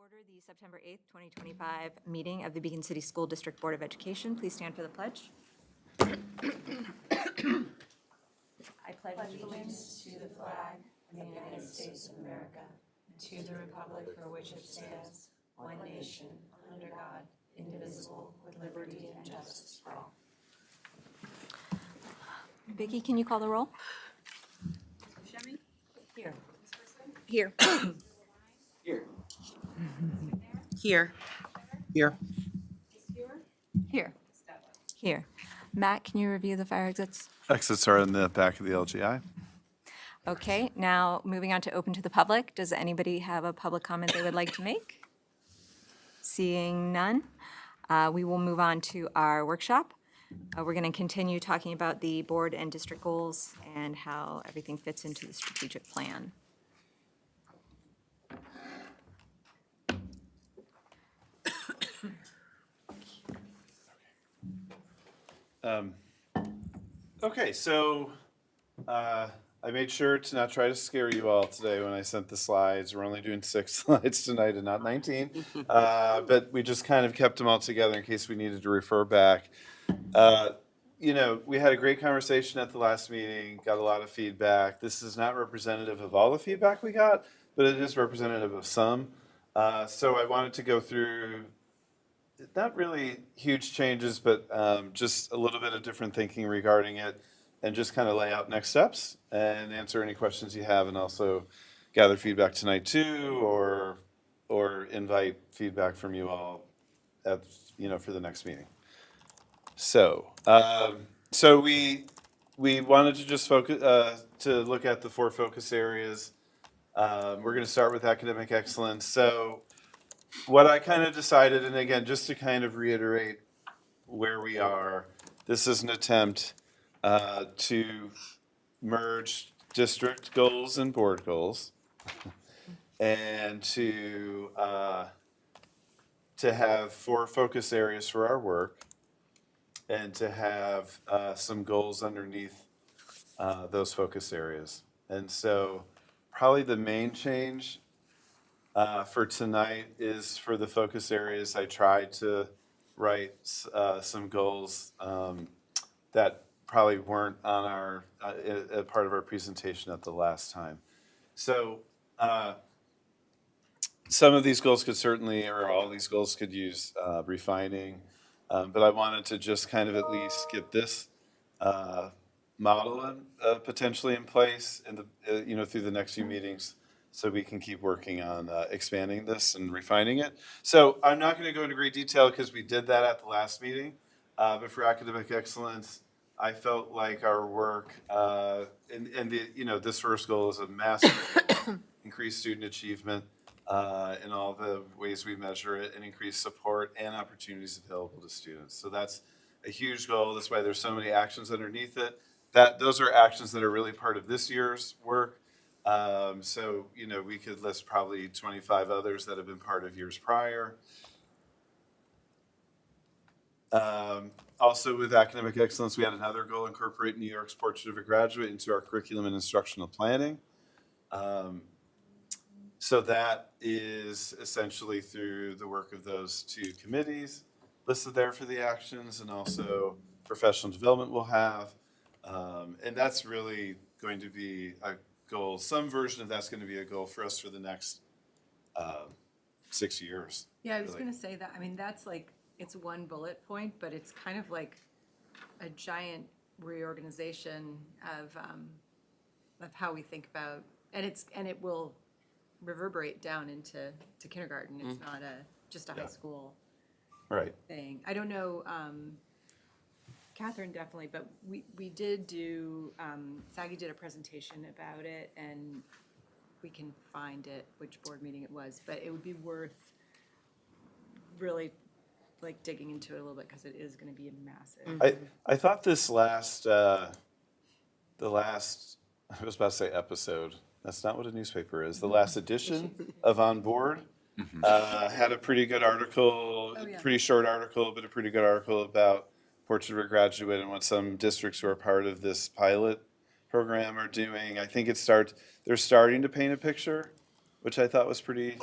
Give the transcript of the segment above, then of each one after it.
order the September 8th, 2025 meeting of the Beacon City School District Board of Education. Please stand for the pledge. I pledge Allegiance to the flag of the United States of America and to the republic for which it stands, one nation, under God, indivisible, with liberty and justice for all. Vicki, can you call the roll? Shemming? Here. Here. Here. Here. Here. Here. Here. Matt, can you review the fire exits? Exits are in the back of the LGI. Okay, now moving on to open to the public. Does anybody have a public comment they would like to make? Seeing none, we will move on to our workshop. We're going to continue talking about the board and district goals and how everything fits into the strategic plan. Okay, so I made sure to not try to scare you all today when I sent the slides. We're only doing 6 slides tonight and not 19. But we just kind of kept them all together in case we needed to refer back. You know, we had a great conversation at the last meeting, got a lot of feedback. This is not representative of all the feedback we got, but it is representative of some. So I wanted to go through not really huge changes, but just a little bit of different thinking regarding it, and just kind of lay out next steps and answer any questions you have, and also gather feedback tonight too, or invite feedback from you all at, for the next meeting. So we wanted to just focus to look at the 4 focus areas. We're going to start with academic excellence. So what I kind of decided, and again, just to kind of reiterate where we are, this is an attempt to merge district goals and board goals, and to have 4 focus areas for our work, and to have some goals underneath those focus areas. And so probably the main change for tonight is for the focus areas. I tried to write some goals that probably weren't on our a part of our presentation at the last time. So some of these goals could certainly, or all these goals could use refining, but I wanted to just kind of at least get this model potentially in place in the through the next few meetings, so we can keep working on expanding this and refining it. So I'm not going to go into great detail because we did that at the last meeting. But for academic excellence, I felt like our work and this first goal is a massive increased student achievement in all the ways we measure it, and increased support and opportunities available to students. So that's a huge goal. That's why there's so many actions underneath it. Those are actions that are really part of this year's work. So, we could list probably 25 others that have been part of years prior. Also with academic excellence, we had another goal: incorporate New York's Portrait of a Graduate into our curriculum and instructional planning. So that is essentially through the work of those 2 committees listed there for the actions, and also professional development will have. And that's really going to be a goal. Some version of that's going to be a goal for us for the next 6 years. Yeah, I was really. going to say that. I mean, that's like, it's one bullet point, but it's kind of like a giant reorganization of how we think about, and it will reverberate down into kindergarten. It's not just a high school Right. thing. I don't know, Catherine definitely, but we did do, Saggy did a presentation about it, and we can find it, which board meeting it was, but it would be worth really like digging into it a little bit, because it is going to be a massive. I thought this last, I was about to say episode. That's not what a newspaper is. The last edition of On Board had a pretty good article, Oh, yeah. pretty short article, but a pretty good article about Portrait of a Graduate and what some districts who are part of this pilot program are doing. I think they're starting to paint a picture, which I thought was pretty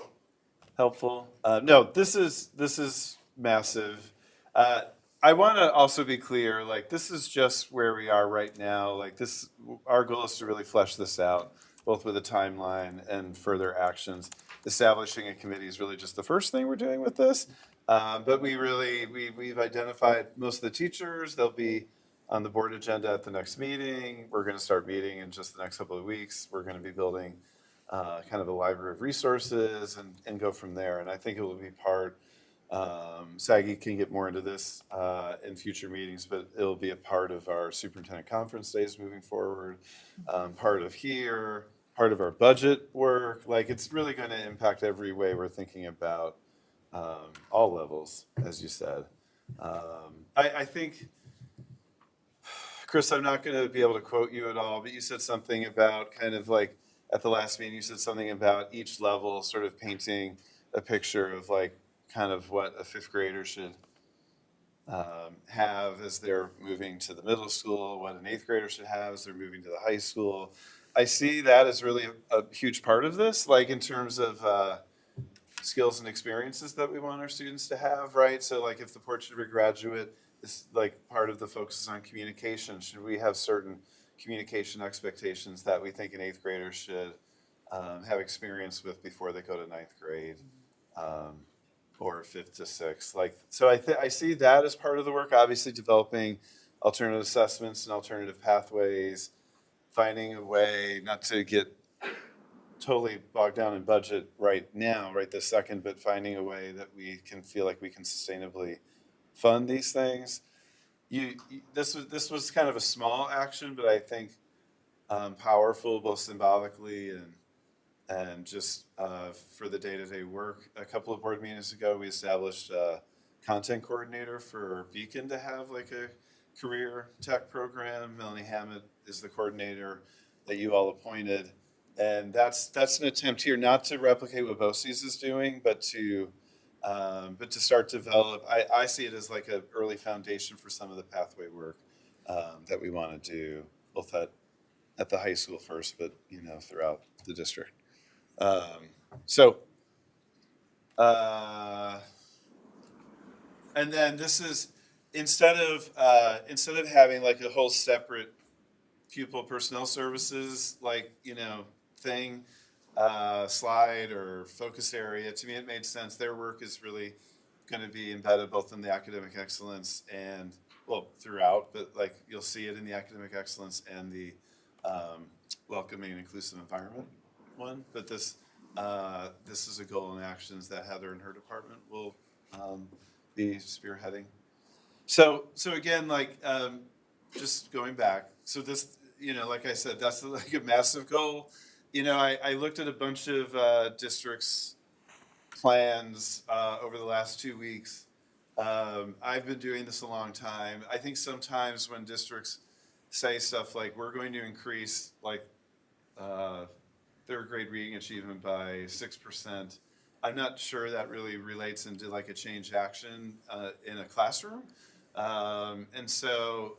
helpful. No, this is massive. I want to also be clear, like this is just where we are right now. Like this, our goal is to really flesh this out, both with a timeline and further actions. Establishing a committee is really just the first thing we're doing with this. But we've identified most of the teachers. They'll be on the board agenda at the next meeting. We're going to start meeting in just the next couple of weeks. We're going to be building kind of a library of resources and go from there. And I think it will be part, Saggy can get more into this in future meetings, but it'll be a part of our superintendent conference days moving forward, part of here, part of our budget work. Like it's really going to impact every way we're thinking about all levels, as you said. I think, Chris, I'm not going to be able to quote you at all, but you said something about kind of like at the last meeting, you said something about each level sort of painting a picture of like kind of what a fifth grader should have as they're moving to the middle school, what an eighth grader should have as they're moving to the high school. I see that as really a huge part of this, like in terms of skills and experiences that we want our students to have, right? So like if the portrait of a graduate is like part of the focus is on communication, should we have certain communication expectations that we think an eighth grader should have experience with before they go to ninth grade or fifth to sixth? Like, so I see that as part of the work, obviously developing alternative assessments and alternative pathways, finding a way not to get totally bogged down in budget right now, right this second, but finding a way that we can feel like we can sustainably fund these things. This was kind of a small action, but I think powerful both symbolically and just for the day-to-day work. A couple of board meetings ago, we established a content coordinator for Beacon to have like a career tech program. Melanie Hammett is the coordinator that you all appointed. And that's an attempt here not to replicate what BOCES is doing, but to start to develop. I see it as like an early foundation for some of the pathway work that we want to do, both at the high school first, but throughout the district. And then this is instead of having like a whole separate pupil personnel services thing, slide or focus area. To me, it made sense. Their work is really going to be embedded both in the academic excellence and throughout, but like you'll see it in the academic excellence and the welcoming and inclusive environment one. But this is a goal and actions that Heather and her department will be spearheading. So again, just going back. So this, like I said, that's like a massive goal. I looked at a bunch of districts' plans over the last 2 weeks. I've been doing this a long time. I think sometimes when districts say stuff like, we're going to increase third grade reading achievement by 6%, I'm not sure that really relates into like a change action in a classroom. And so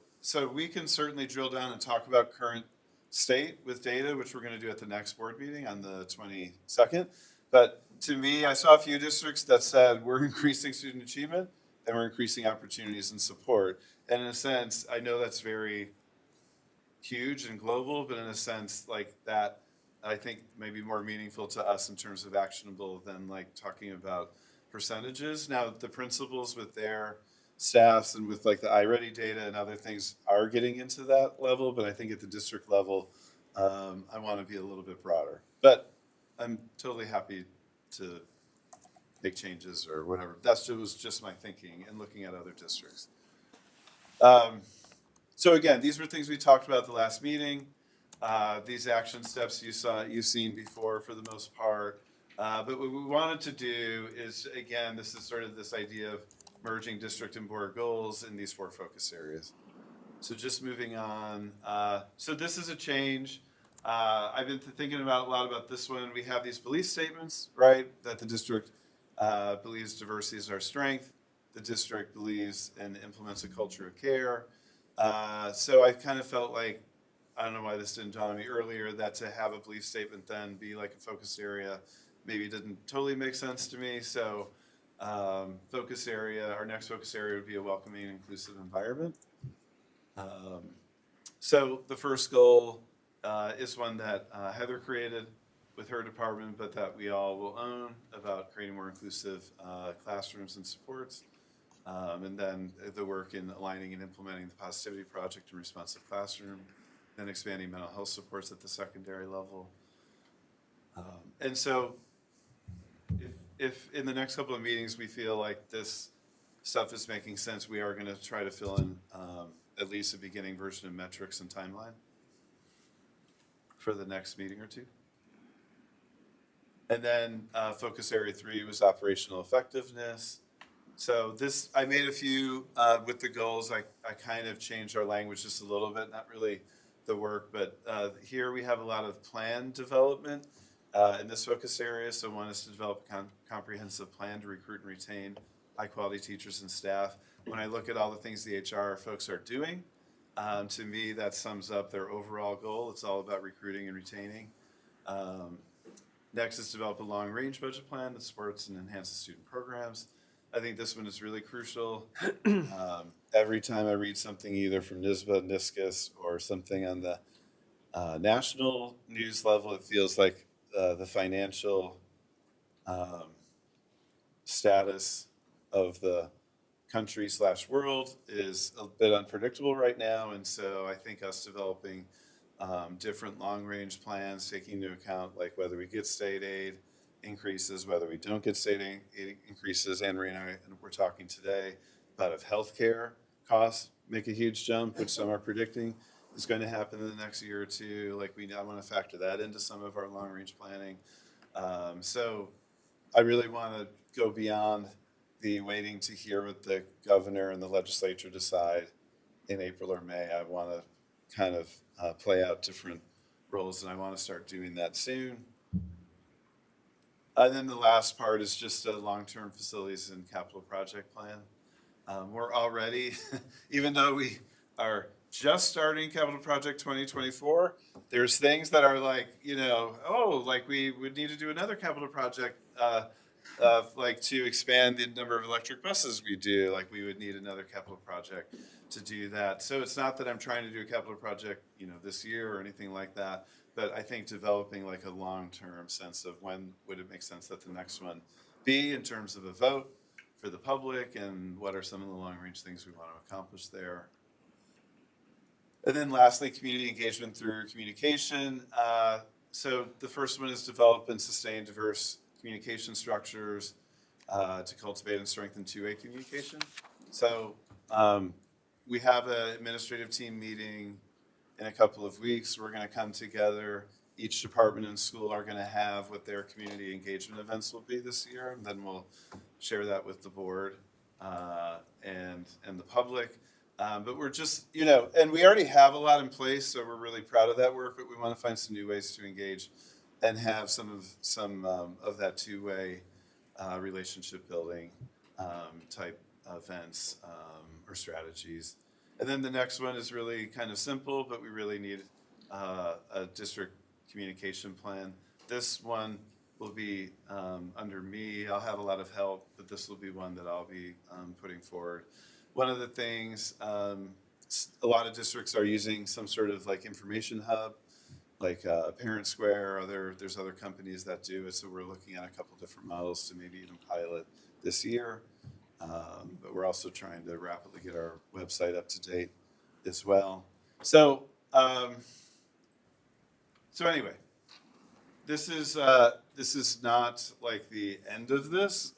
we can certainly drill down and talk about current state with data, which we're going to do at the next board meeting on the 22nd. But to me, I saw a few districts that said we're increasing student achievement and we're increasing opportunities and support. And in a sense, I know that's very huge and global, but in a sense like that, I think maybe more meaningful to us in terms of actionable than like talking about percentages. Now, the principals with their staffs and with like the iReady data and other things are getting into that level, but I think at the district level, I want to be a little bit broader. But I'm totally happy to make changes or whatever. That was just my thinking and looking at other districts. So again, these were things we talked about at the last meeting. These action steps you've seen before for the most part. But what we wanted to do is, again, this is sort of this idea of merging district and board goals in these 4 focus areas. So just moving on. So this is a change. I've been thinking a lot about this one. We have these belief statements, right? That the district believes diversity is our strength. The district believes and implements a culture of care. So I kind of felt like, I don't know why this didn't dawn on me earlier, that to have a belief statement then be like a focus area maybe didn't totally make sense to me. So focus area, our next focus area would be a welcoming and inclusive environment. So the first goal is one that Heather created with her department, but that we all will own, about creating more inclusive classrooms and supports. And then the work in aligning and implementing the Positivity Project and Responsive Classroom, then expanding mental health supports at the secondary level. And so if in the next couple of meetings we feel like this stuff is making sense, we are going to try to fill in at least a beginning version of metrics and timeline for the next meeting or two. And then focus area 3 was operational effectiveness. So this, I made a few with the goals. I kind of changed our language just a little bit, not really the work, but here we have a lot of plan development in this focus area. So one is to develop a comprehensive plan to recruit and retain high quality teachers and staff. When I look at all the things the HR folks are doing, to me, that sums up their overall goal. It's all about recruiting and retaining. Next is develop a long-range budget plan that supports and enhances student programs. I think this one is really crucial. Every time I read something either from NSBA, NISCUS, or something on the national news level, it feels like the financial status of the country/world is a bit unpredictable right now. And so I think us developing different long-range plans, taking into account like whether we get state aid increases, whether we don't get state aid increases, and we're talking today about if healthcare costs make a huge jump, which some are predicting is going to happen in the next year or two. Like I want to factor that into some of our long-range planning. So I really want to go beyond the waiting to hear what the governor and the legislature decide in April or May. I want to kind of play out different roles, and I want to start doing that soon. And then the last part is just a long-term facilities and capital project plan. We're already, even though we are just starting Capital Project 2024, there's things that are like, like we would need to do another capital project, like to expand the number of electric buses we do, like we would need another capital project to do that. So it's not that I'm trying to do a capital project, this year or anything like that, but I think developing like a long-term sense of when would it make sense that the next one be in terms of a vote for the public, and what are some of the long-range things we want to accomplish there. And then lastly, community engagement through communication. So the first one is develop and sustain diverse communication structures to cultivate and strengthen two-way communication. So we have an administrative team meeting in a couple of weeks. We're going to come together. Each department and school are going to have what their community engagement events will be this year, and then we'll share that with the board and the public. But we're just, and we already have a lot in place, so we're really proud of that work, but we want to find some new ways to engage and have some of that two-way relationship building type events or strategies. And then the next one is really kind of simple, but we really need a district communication plan. This one will be under me. I'll have a lot of help, but this will be one that I'll be putting forward. One of the things, a lot of districts are using some sort of like information hub, like Parent Square, there's other companies that do it. So we're looking at a couple different models to maybe even pilot this year. But we're also trying to rapidly get our website up to date as well. So, anyway, this is not like the end of this.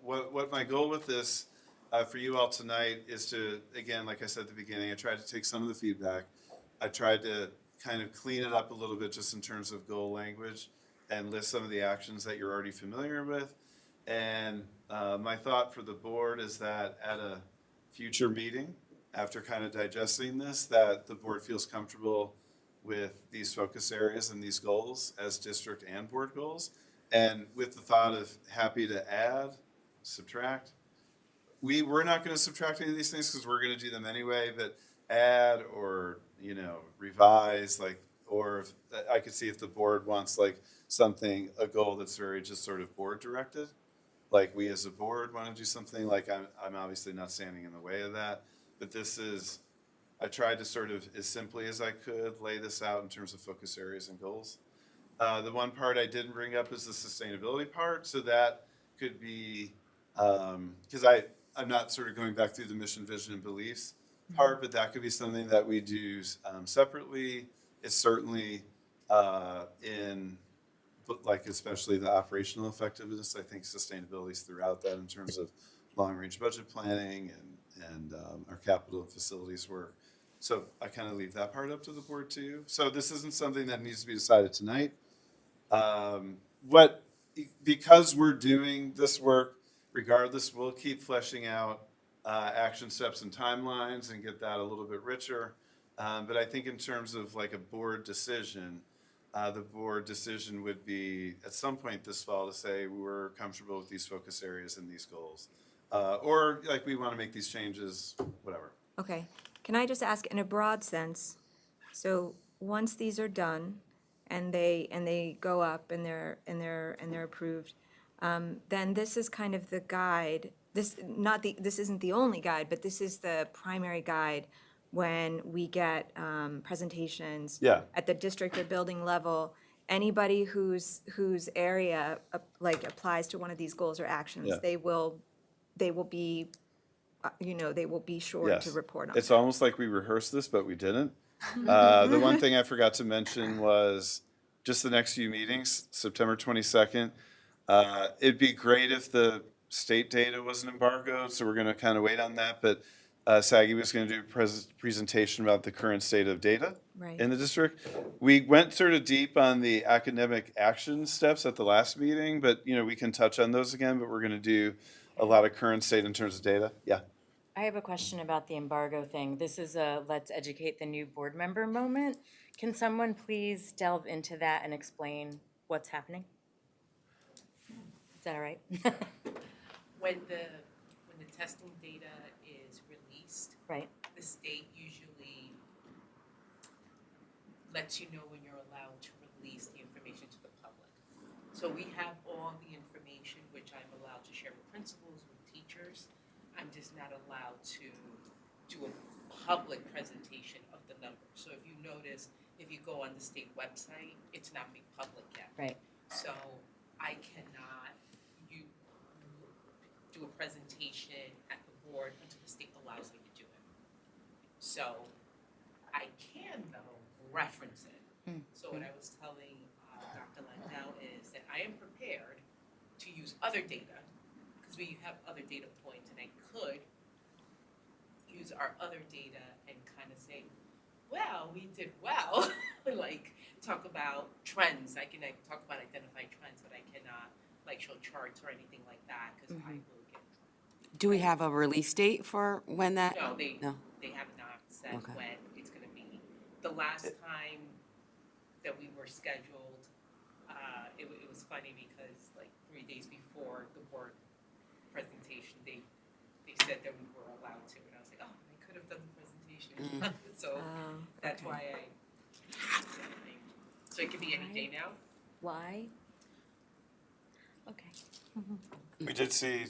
What my goal with this for you all tonight is to, again, like I said at the beginning, I tried to take some of the feedback. I tried to kind of clean it up a little bit just in terms of goal language and list some of the actions that you're already familiar with. And my thought for the board is that at a future meeting, after kind of digesting this, that the board feels comfortable with these focus areas and these goals as district and board goals. And with the thought of happy to add, subtract. We're not going to subtract any of these things because we're going to do them anyway, but add or, revise, or or if, I could see if the board wants like something, a goal that's very just sort of board directed. Like we as a board want to do something, like I'm obviously not standing in the way of that, but this is, I tried to sort of, as simply as I could, lay this out in terms of focus areas and goals. The one part I didn't bring up is the sustainability part, so that could be, because I'm not sort of going back through the mission, vision, and beliefs part, but that could be something that we do separately. It's certainly but like especially the operational effectiveness, I think sustainability is throughout that in terms of long-range budget planning and our capital and facilities work. So I kind of leave that part up to the board too. So this isn't something that needs to be decided tonight. Because we're doing this work, regardless, we'll keep fleshing out action steps and timelines and get that a little bit richer. But I think in terms of like a board decision, the board decision would be at some point this fall to say we're comfortable with these focus areas and these goals. Or like we want to make these changes, whatever. Okay, can I just ask in a broad sense, so once these are done and they go up and they're approved, then this is kind of the guide, this isn't the only guide, but this is the primary guide when we get presentations Yeah. at the district or building level. Anybody whose area like applies to one of these goals or actions, Yeah. they will be, they will be sure Yes. to report on. It's almost like we rehearsed this, but we didn't. The one thing I forgot to mention was just the next few meetings, September 22nd. It'd be great if the state data wasn't embargoed, so we're going to kind of wait on that. But SAGI was going to do a presentation about the current state of data Right. in the district. We went sort of deep on the academic action steps at the last meeting, but we can touch on those again. But we're going to do a lot of current state in terms of data. Yeah. I have a question about the embargo thing. This is a let's educate the new board member moment. Can someone please delve into that and explain what's happening? Is that all right? When the testing data is released, Right. the state usually lets you know when you're allowed to release the information to the public. So we have all the information which I'm allowed to share with principals, with teachers. I'm just not allowed to do a public presentation of the numbers. So if you notice, if you go on the state website, it's not made public yet. Right. So I cannot do a presentation at the board until the state allows me to do it. So I can though reference it. So what I was telling Dr. Landau is that I am prepared to use other data because we have other data points, and I could use our other data and kind of say, well, we did well. Like talk about trends. I can talk about identified trends, but I cannot like show charts or anything like that because I will get. Do we have a release date for when that? No, they No. have not said Okay. when it's gonna be. The last time that we were scheduled, it was funny because like 3 days before the board presentation, they said that we were allowed to, and I was like, oh, I could have done the presentation. So that's okay. why so it could be any day now. Why? Okay. We did see,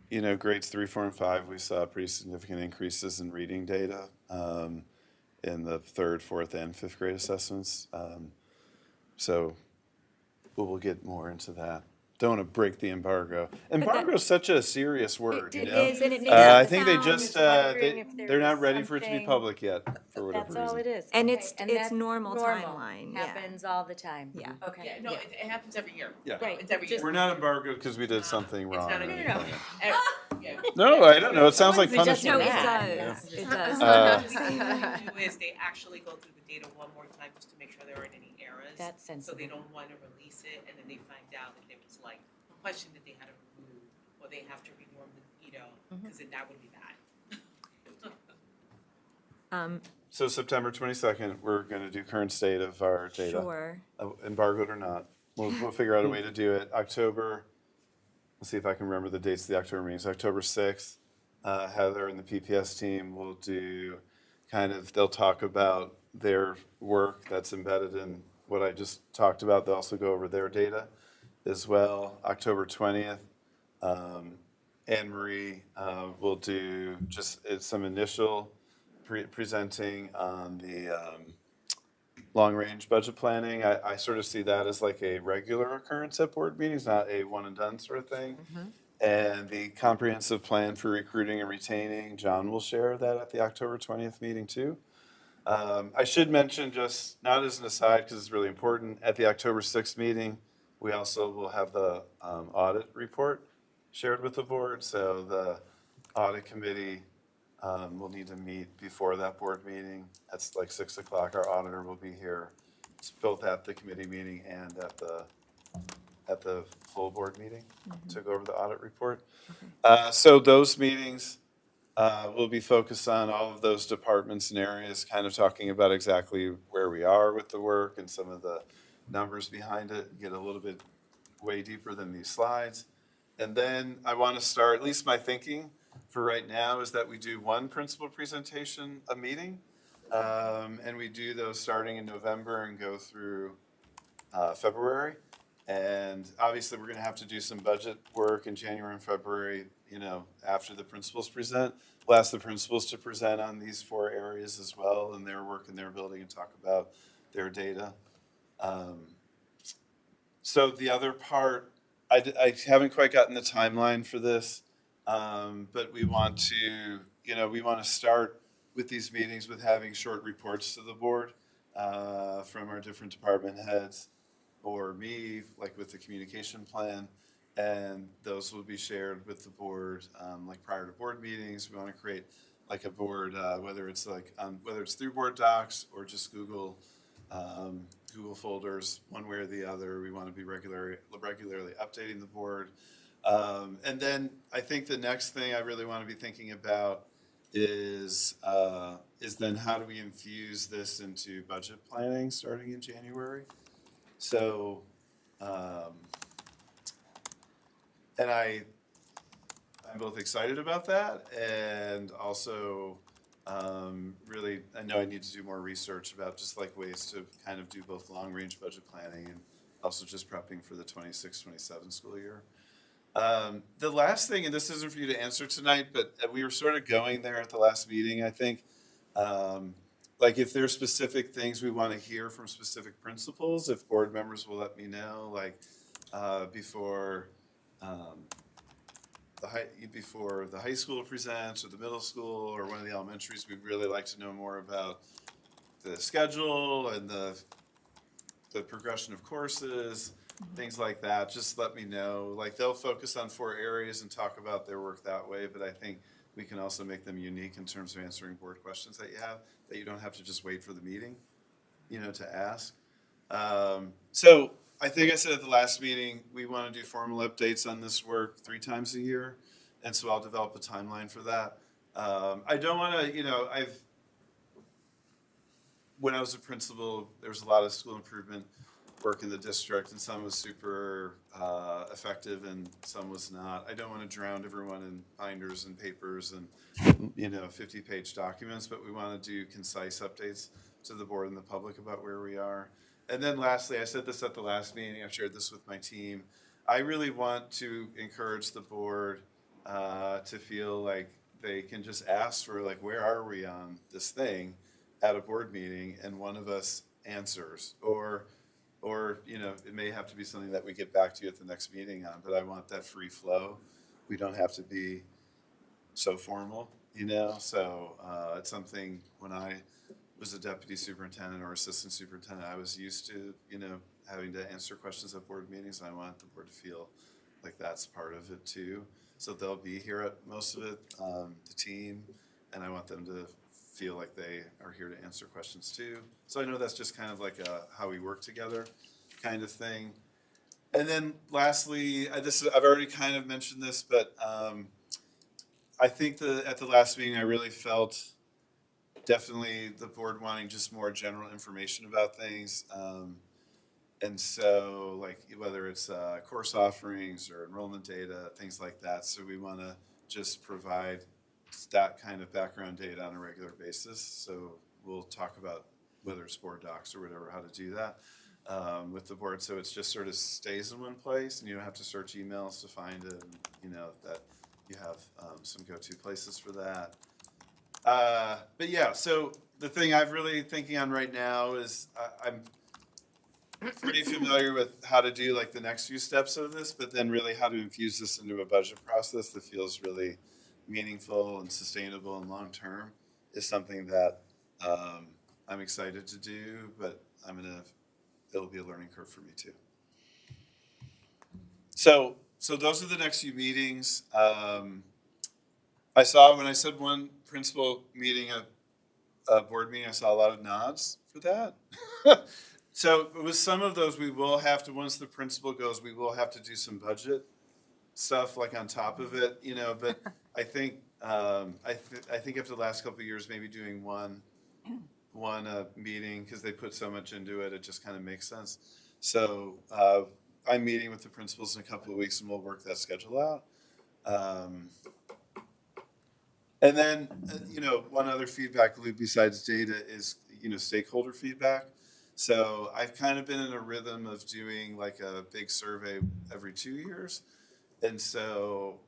grades 3, 4, and 5, we saw pretty significant increases in reading data in the 3rd, 4th, and 5th grade assessments. So we'll get more into that. Don't want to break the embargo. Embargo is such a serious word, It you know? is, and it needs I to think they sound- just, wondering if there they're not was ready for it to be something- public yet, for whatever That's all reason. it is. And Okay. it's that's normal timeline, yeah. Happens all the time. Yeah. Okay. Yeah, no, it happens every year. Yeah. Right. It's every Just- year. We're not embargoed because we did something It's wrong. not or a- No, no, anything. Yeah. No, I don't know. It sounds like Someone's No, punishment. it Yeah. does, it does. What they do is they actually go through the data one more time just to make sure there aren't any errors. That's So sensible. they don't want to release it, and then they find out that there was like a question that they had to remove, or they have to renorm the, because then that would be bad. So September 22nd, we're going to do current state of our data. Sure. Embargoed or not. We'll figure out a way to do it. October, let's see if I can remember the dates of the October meetings. October 6th, Heather and the PPS team will do they'll talk about their work that's embedded in what I just talked about. They'll also go over their data as well. October 20th, Anne Marie will do just some initial presenting on the long-range budget planning. I sort of see that as like a regular occurrence at board meetings, not a one-and-done sort of thing. And the comprehensive plan for recruiting and retaining, John will share that at the October 20th meeting too. I should mention, just not as an aside, because it's really important, at the October 6th meeting, we also will have the audit report shared with the board. So the audit committee will need to meet before that board meeting. That's like 6 o'clock. Our auditor will be here, it's both at the committee meeting and at the full board meeting to go over the audit report. So those meetings will be focused on all of those departments and areas, kind of talking about exactly where we are with the work and some of the numbers behind it, get a little bit way deeper than these slides. And then I want to start, at least my thinking for right now is that we do one principal presentation a meeting. And we do those starting in November and go through February. And obviously, we're going to have to do some budget work in January and February, after the principals present. We'll ask the principals to present on these 4 areas as well and their work in their building and talk about their data. So the other part, I haven't quite gotten the timeline for this, but we want to start with these meetings with having short reports to the board from our different department heads or me, like with the communication plan, and those will be shared with the board like prior to board meetings. We want to create like a board, whether it's through board docs or just Google folders, one way or the other. We want to be regularly updating the board. And then I think the next thing I really want to be thinking about is then how do we infuse this into budget planning starting in January? So, and I'm both excited about that and also really, I know I need to do more research about just like ways to kind of do both long-range budget planning and also just prepping for the 26-27 school year. The last thing, and this isn't for you to answer tonight, but we were sort of going there at the last meeting, I think. Like if there's specific things we want to hear from specific principals, if board members will let me know, like before the high school presents or the middle school or one of the elementaries, we'd really like to know more about the schedule and the progression of courses, things like that. Just let me know. Like they'll focus on 4 areas and talk about their work that way, but I think we can also make them unique in terms of answering board questions that you have, that you don't have to just wait for the meeting, to ask. So I think I said at the last meeting, we want to do formal updates on this work 3 times a year. And so I'll develop a timeline for that. I don't want to, when I was a principal, there was a lot of school improvement work in the district, and some was super effective and some was not. I don't want to drown everyone in binders and papers and 50-page documents, but we want to do concise updates to the board and the public about where we are. And then lastly, I said this at the last meeting, I've shared this with my team. I really want to encourage the board to feel like they can just ask for like, where are we on this thing at a board meeting, and one of us answers, or it may have to be something that we get back to you at the next meeting on, but I want that free flow. We don't have to be so formal, so it's something when I was a deputy superintendent or assistant superintendent, I was used to, having to answer questions at board meetings. I want the board to feel like that's part of it too. So they'll be here at most of it, the team, and I want them to feel like they are here to answer questions too. So I know that's just kind of like a how we work together kind of thing. And then lastly, I've already kind of mentioned this, but I think at the last meeting, I really felt definitely the board wanting just more general information about things. And so like whether it's course offerings or enrollment data, things like that. So we want to just provide that kind of background data on a regular basis. So we'll talk about whether it's board docs or whatever, how to do that with the board. So it's just sort of stays in one place and you don't have to search emails to find it. And, you know, that you have some go-to places for that. But yeah, so the thing I'm really thinking on right now is I'm pretty familiar with how to do like the next few steps of this, but then really how to infuse this into a budget process that feels really meaningful and sustainable and long-term is something that I'm excited to do, but it'll be a learning curve for me too. So those are the next few meetings. I saw when I said one principal meeting, a board meeting, I saw a lot of nods for that. So with some of those, we will have to, once the principal goes, we will have to do some budget stuff like on top of it, you know, but I think, I think after the last couple of years, maybe doing one meeting, because they put so much into it, it just kind of makes sense. So I'm meeting with the principals in a couple of weeks and we'll work that schedule out. And then, you know, one other feedback loop besides data is, you know, stakeholder feedback. So I've kind of been in a rhythm of doing like a big survey every 2 years. And so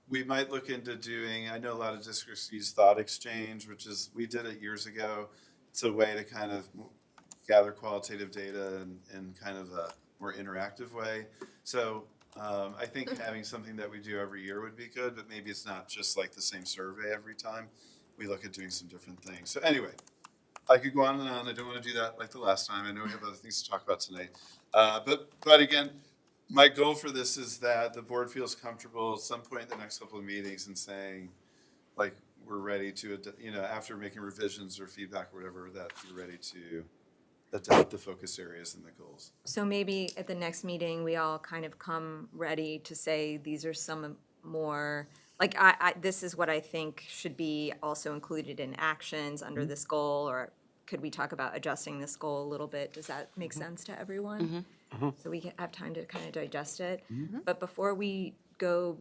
we might look into doing, I know a lot of districts use Thought Exchange, which is, we did it years ago. It's a way to kind of gather qualitative data in kind of a more interactive way. So I think having something that we do every year would be good, but maybe it's not just like the same survey every time. We look at doing some different things. So anyway, I could go on and on. I don't want to do that like the last time. I know we have other things to talk about tonight. But again, my goal for this is that the board feels comfortable at some point in the next couple of meetings and saying, like, we're ready to, you know, after making revisions or feedback or whatever, that you're ready to adopt the focus areas and the goals. So maybe at the next meeting, we all kind of come ready to say, these are some more, like, this is what I think should be also included in actions under this goal, or could we talk about adjusting this goal a little bit? Does that make sense to everyone? So we can have time to kind of digest it. But before we go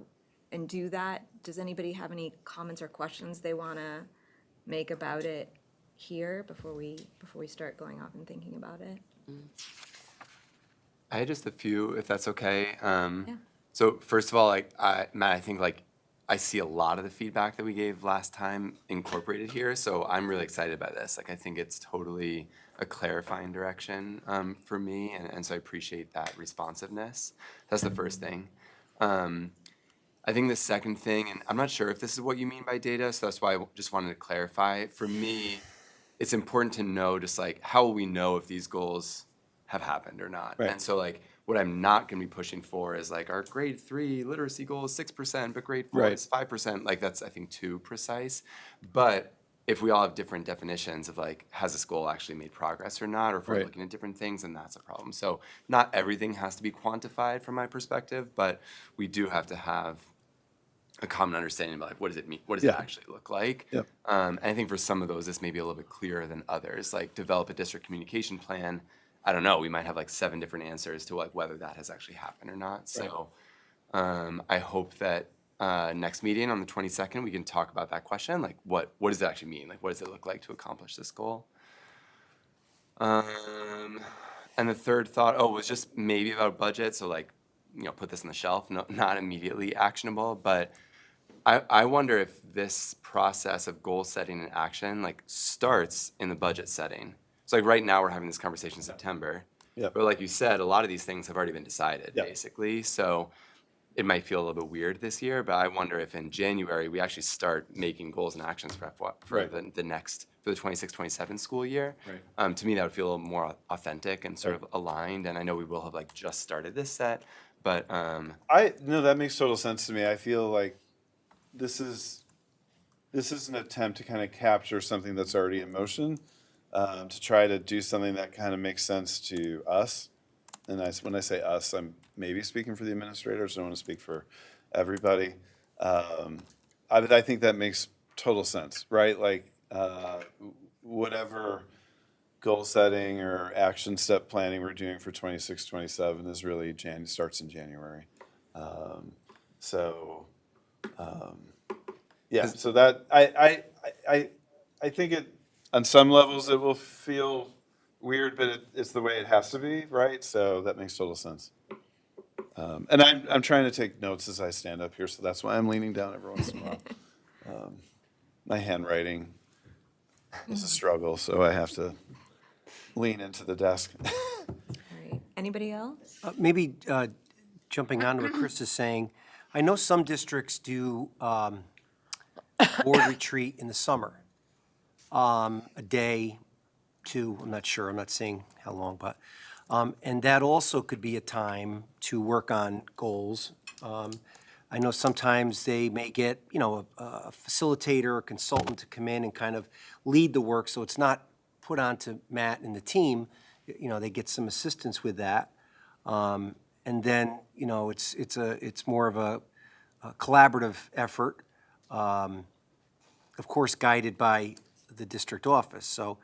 and do that, does anybody have any comments or questions they want to make about it here before we start going off and thinking about it? I had just a few, if that's okay. So first of all, like Matt, I think like I see a lot of the feedback that we gave last time incorporated here, so I'm really excited about this. Like I think it's totally a clarifying direction for me, and so I appreciate that responsiveness. That's the first thing. I think the second thing, and I'm not sure if this is what you mean by data, so that's why I just wanted to clarify. For me, it's important to know just like how will we know if these goals have happened or not. Right. And so like what I'm not going to be pushing for is like our grade 3 literacy goal is 6%, but grade 4 Right. is 5%. Like that's, I think, too precise. But if we all have different definitions of like, has this goal actually made progress or not, or if we're Right. looking at different things, then that's a problem. So not everything has to be quantified from my perspective, but we do have to have a common understanding about like, what does it mean? What does it Yeah. actually look like? Yep. And I think for some of those, this may be a little bit clearer than others. Like develop a district communication plan. I don't know, we might have like 7 different answers to like whether that has actually happened or not. So I hope that next meeting on the 22nd, we can talk about that question. Like what does it actually mean? Like what does it look like to accomplish this goal? And the third thought, was just maybe about budget. So like, you know, put this on the shelf, not immediately actionable, but I wonder if this process of goal setting and action like starts in the budget setting. So like right now we're having this conversation in September, Yeah. but like you said, a lot of these things have already been decided Yeah. basically. So it might feel a little bit weird this year, but I wonder if in January we actually start making goals and actions for Right. the 26-27 school year. Right. To me, that would feel a little more authentic and sort of aligned. And I know we will have like just started this set, but No, that makes total sense to me. I feel like this is an attempt to kind of capture something that's already in motion, to try to do something that kind of makes sense to us. And when I say us, I'm maybe speaking for the administrators. I don't want to speak for everybody. But I think that makes total sense, right? Like whatever goal setting or action step planning we're doing for 26, 27 is really starts in January. Yeah, so that I think on some levels it will feel weird, but it's the way it has to be, right? So that makes total sense. And I'm trying to take notes as I stand up here, so that's why I'm leaning down every once in a while. My handwriting is a struggle, so I have to lean into the desk. All right. Anybody else? Maybe jumping on to what Chris is saying, I know some districts do board retreat in the summer. A day, two, I'm not sure, I'm not saying how long, but, and that also could be a time to work on goals. I know sometimes they may get, you know, a facilitator or consultant to come in and kind of lead the work, so it's not put onto Matt and the team. You know, they get some assistance with that. And then, you know, it's more of a collaborative effort, of course, guided by the district office. So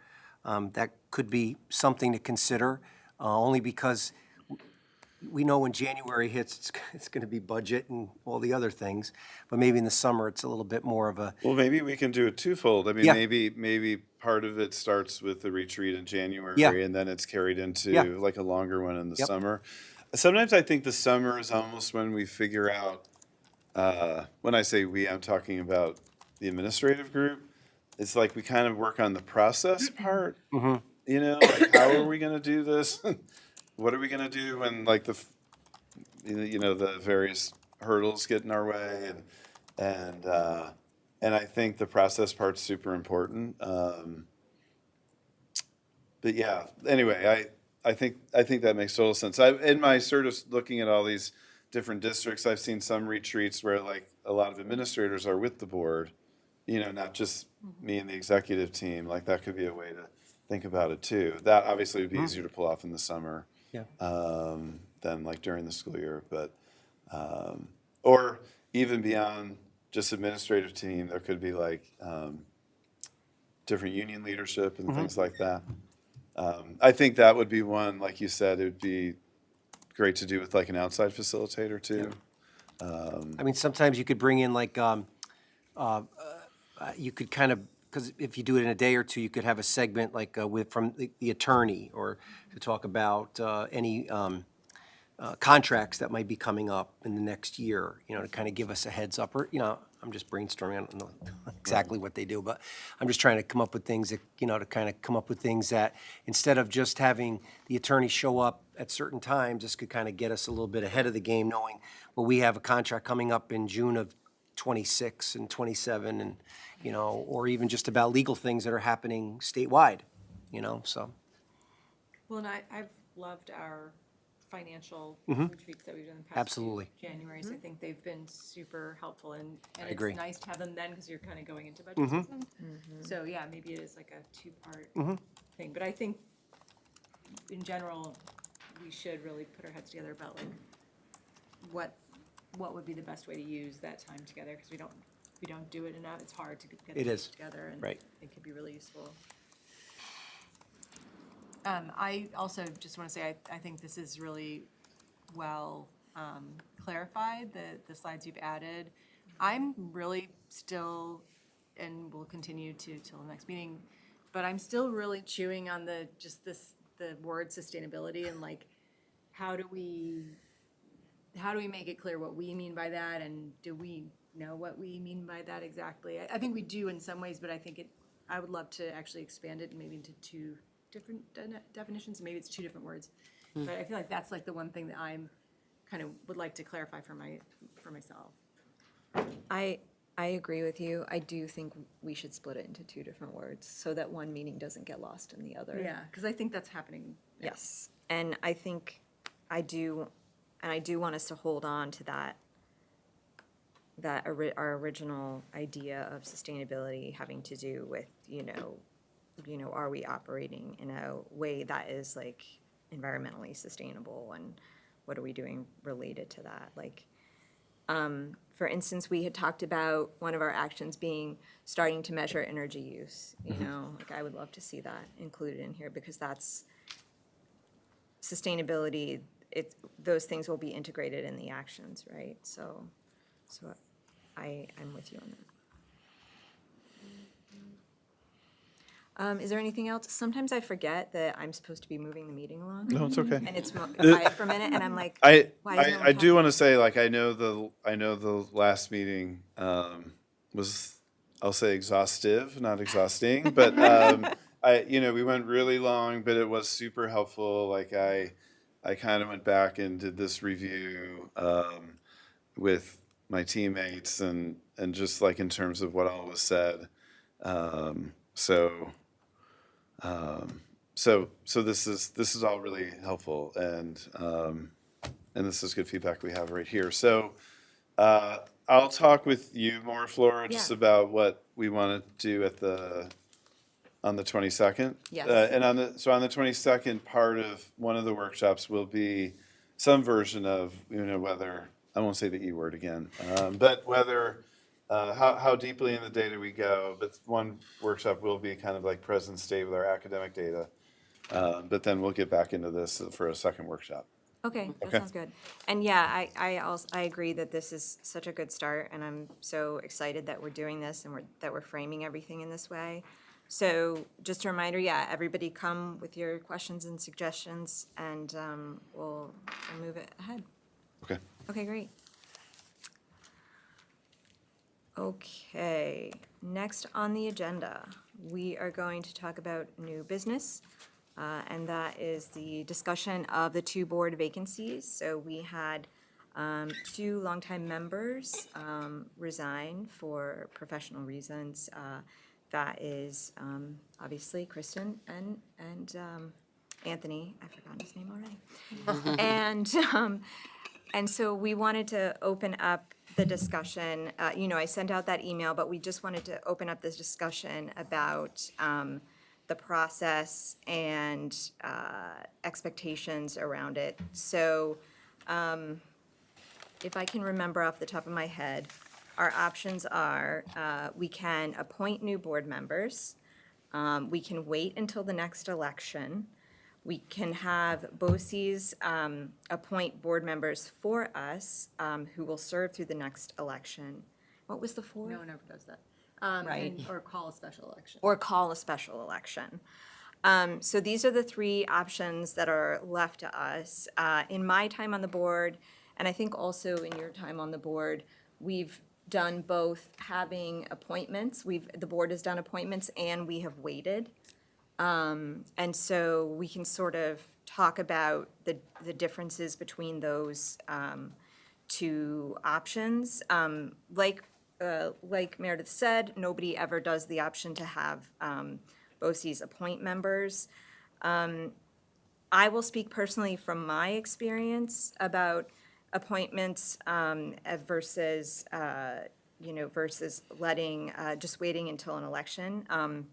that could be something to consider, only because we know when January hits, it's going to be budget and all the other things. But maybe in the summer, it's a little bit more of a, Well, maybe we can do it twofold. I mean, Yeah. maybe part of it starts with the retreat in January, Yeah. and then it's carried into Yeah. like a longer one in the Yep. summer. Sometimes I think the summer is almost when we figure out. When I say we, I'm talking about the administrative group. It's like we kind of work on the process part. You know, like how are we going to do this? What are we going to do when like the various hurdles get in our way, and I think the process part's super important. But yeah, anyway, I think that makes total sense. In my sort of looking at all these different districts, I've seen some retreats where like a lot of administrators are with the board, you know, not just me and the executive team. Like that could be a way to think about it too. That obviously would be easier to pull off in the summer. Yeah. Than like during the school year, but or even beyond just administrative team, there could be like different union leadership and things like that. I think that would be one, like you said, it would be great to do with like an outside facilitator too. I mean, sometimes you could bring in like, you could kind of, because if you do it in a day or two, you could have a segment like from the attorney, or to talk about any contracts that might be coming up in the next year, you know, to kind of give us a heads up, or, you know, I'm just brainstorming, I don't know exactly what they do, but I'm just trying to come up with things that, you know, to kind of come up with things that, instead of just having the attorney show up at certain times, this could kind of get us a little bit ahead of the game, knowing, well, we have a contract coming up in June of 26 and 27, and, you know, or even just about legal things that are happening statewide, you know, so. Well, and I've loved our financial retreats that we've done in the past. Absolutely. Januaries, I think they've been super helpful, and agree. it's nice to have them then because you're kind of going into budget season. So yeah, maybe it is like a two-part thing, but I think in general, we should really put our heads together about like what would be the best way to use that time together, because we don't do it enough. It's hard to get It things is. together, and Right. it could be really useful. I also just want to say, I think this is really well clarified, the slides you've added. I'm really still, and will continue to till the next meeting, but I'm still really chewing on the word sustainability, and like, how do we make it clear what we mean by that, and do we know what we mean by that exactly? I think we do in some ways, but I would love to actually expand it maybe into two different definitions. Maybe it's two different words, but I feel like that's like the one thing that I'm kind of would like to clarify for myself. I agree with you. I do think we should split it into two different words so that one meaning doesn't get lost in the other. Yeah, because I think that's happening. Yes, and I think I do want us to hold on to our original idea of sustainability having to do with, are we operating in a way that is like environmentally sustainable, and what are we doing related to that? Like, for instance, we had talked about one of our actions being starting to measure energy use, like I would love to see that included in here, because that's sustainability. Those things will be integrated in the actions, right? So I'm with you on that. Is there anything else? Sometimes I forget that I'm supposed to be moving the meeting along. No, it's okay. And it's quiet for a minute, and I'm like, I why is no one I do talking? want to say, like, I know the last meeting was, I'll say, exhaustive, not exhausting, but we went really long, but it was super helpful. Like I kind of went back and did this review with my teammates and just like in terms of what all was said. So this is all really helpful, and this is good feedback we have right here. So I'll talk with you more, Flora, just Yeah. about what we want to do on the 22nd. Yes. And on the 22nd, part of one of the workshops will be some version of, whether, I won't say the E word again, but whether, how deeply in the data we go. But one workshop will be kind of like present state with our academic data. But then we'll get back into this for a second workshop. Okay, that Okay. sounds good. And yeah, I agree that this is such a good start, and I'm so excited that we're doing this and that we're framing everything in this way. So just a reminder, yeah, everybody come with your questions and suggestions, and we'll move it ahead. Okay. Okay, great. Okay, next on the agenda, we are going to talk about new business. And that is the discussion of the 2 board vacancies. So we had 2 longtime members resign for professional reasons. That is obviously Kristen and Anthony. I've forgotten his name already. And so we wanted to open up the discussion. I sent out that email, but we just wanted to open up this discussion about the process and expectations around it. So if I can remember off the top of my head, our options are, we can appoint new board members, we can wait until the next election, we can have BOCES appoint board members for us who will serve through the next election. What was the fourth? No one ever does that. Right. Or call a special election. Or call a special election. So these are the 3 options that are left to us. In my time on the board, and I think also in your time on the board, we've done both having appointments. The board has done appointments and we have waited. And so we can sort of talk about the differences between those 2 options. Like Meredith said, nobody ever does the option to have BOCES appoint members. I will speak personally from my experience about appointments versus letting, just waiting until an election.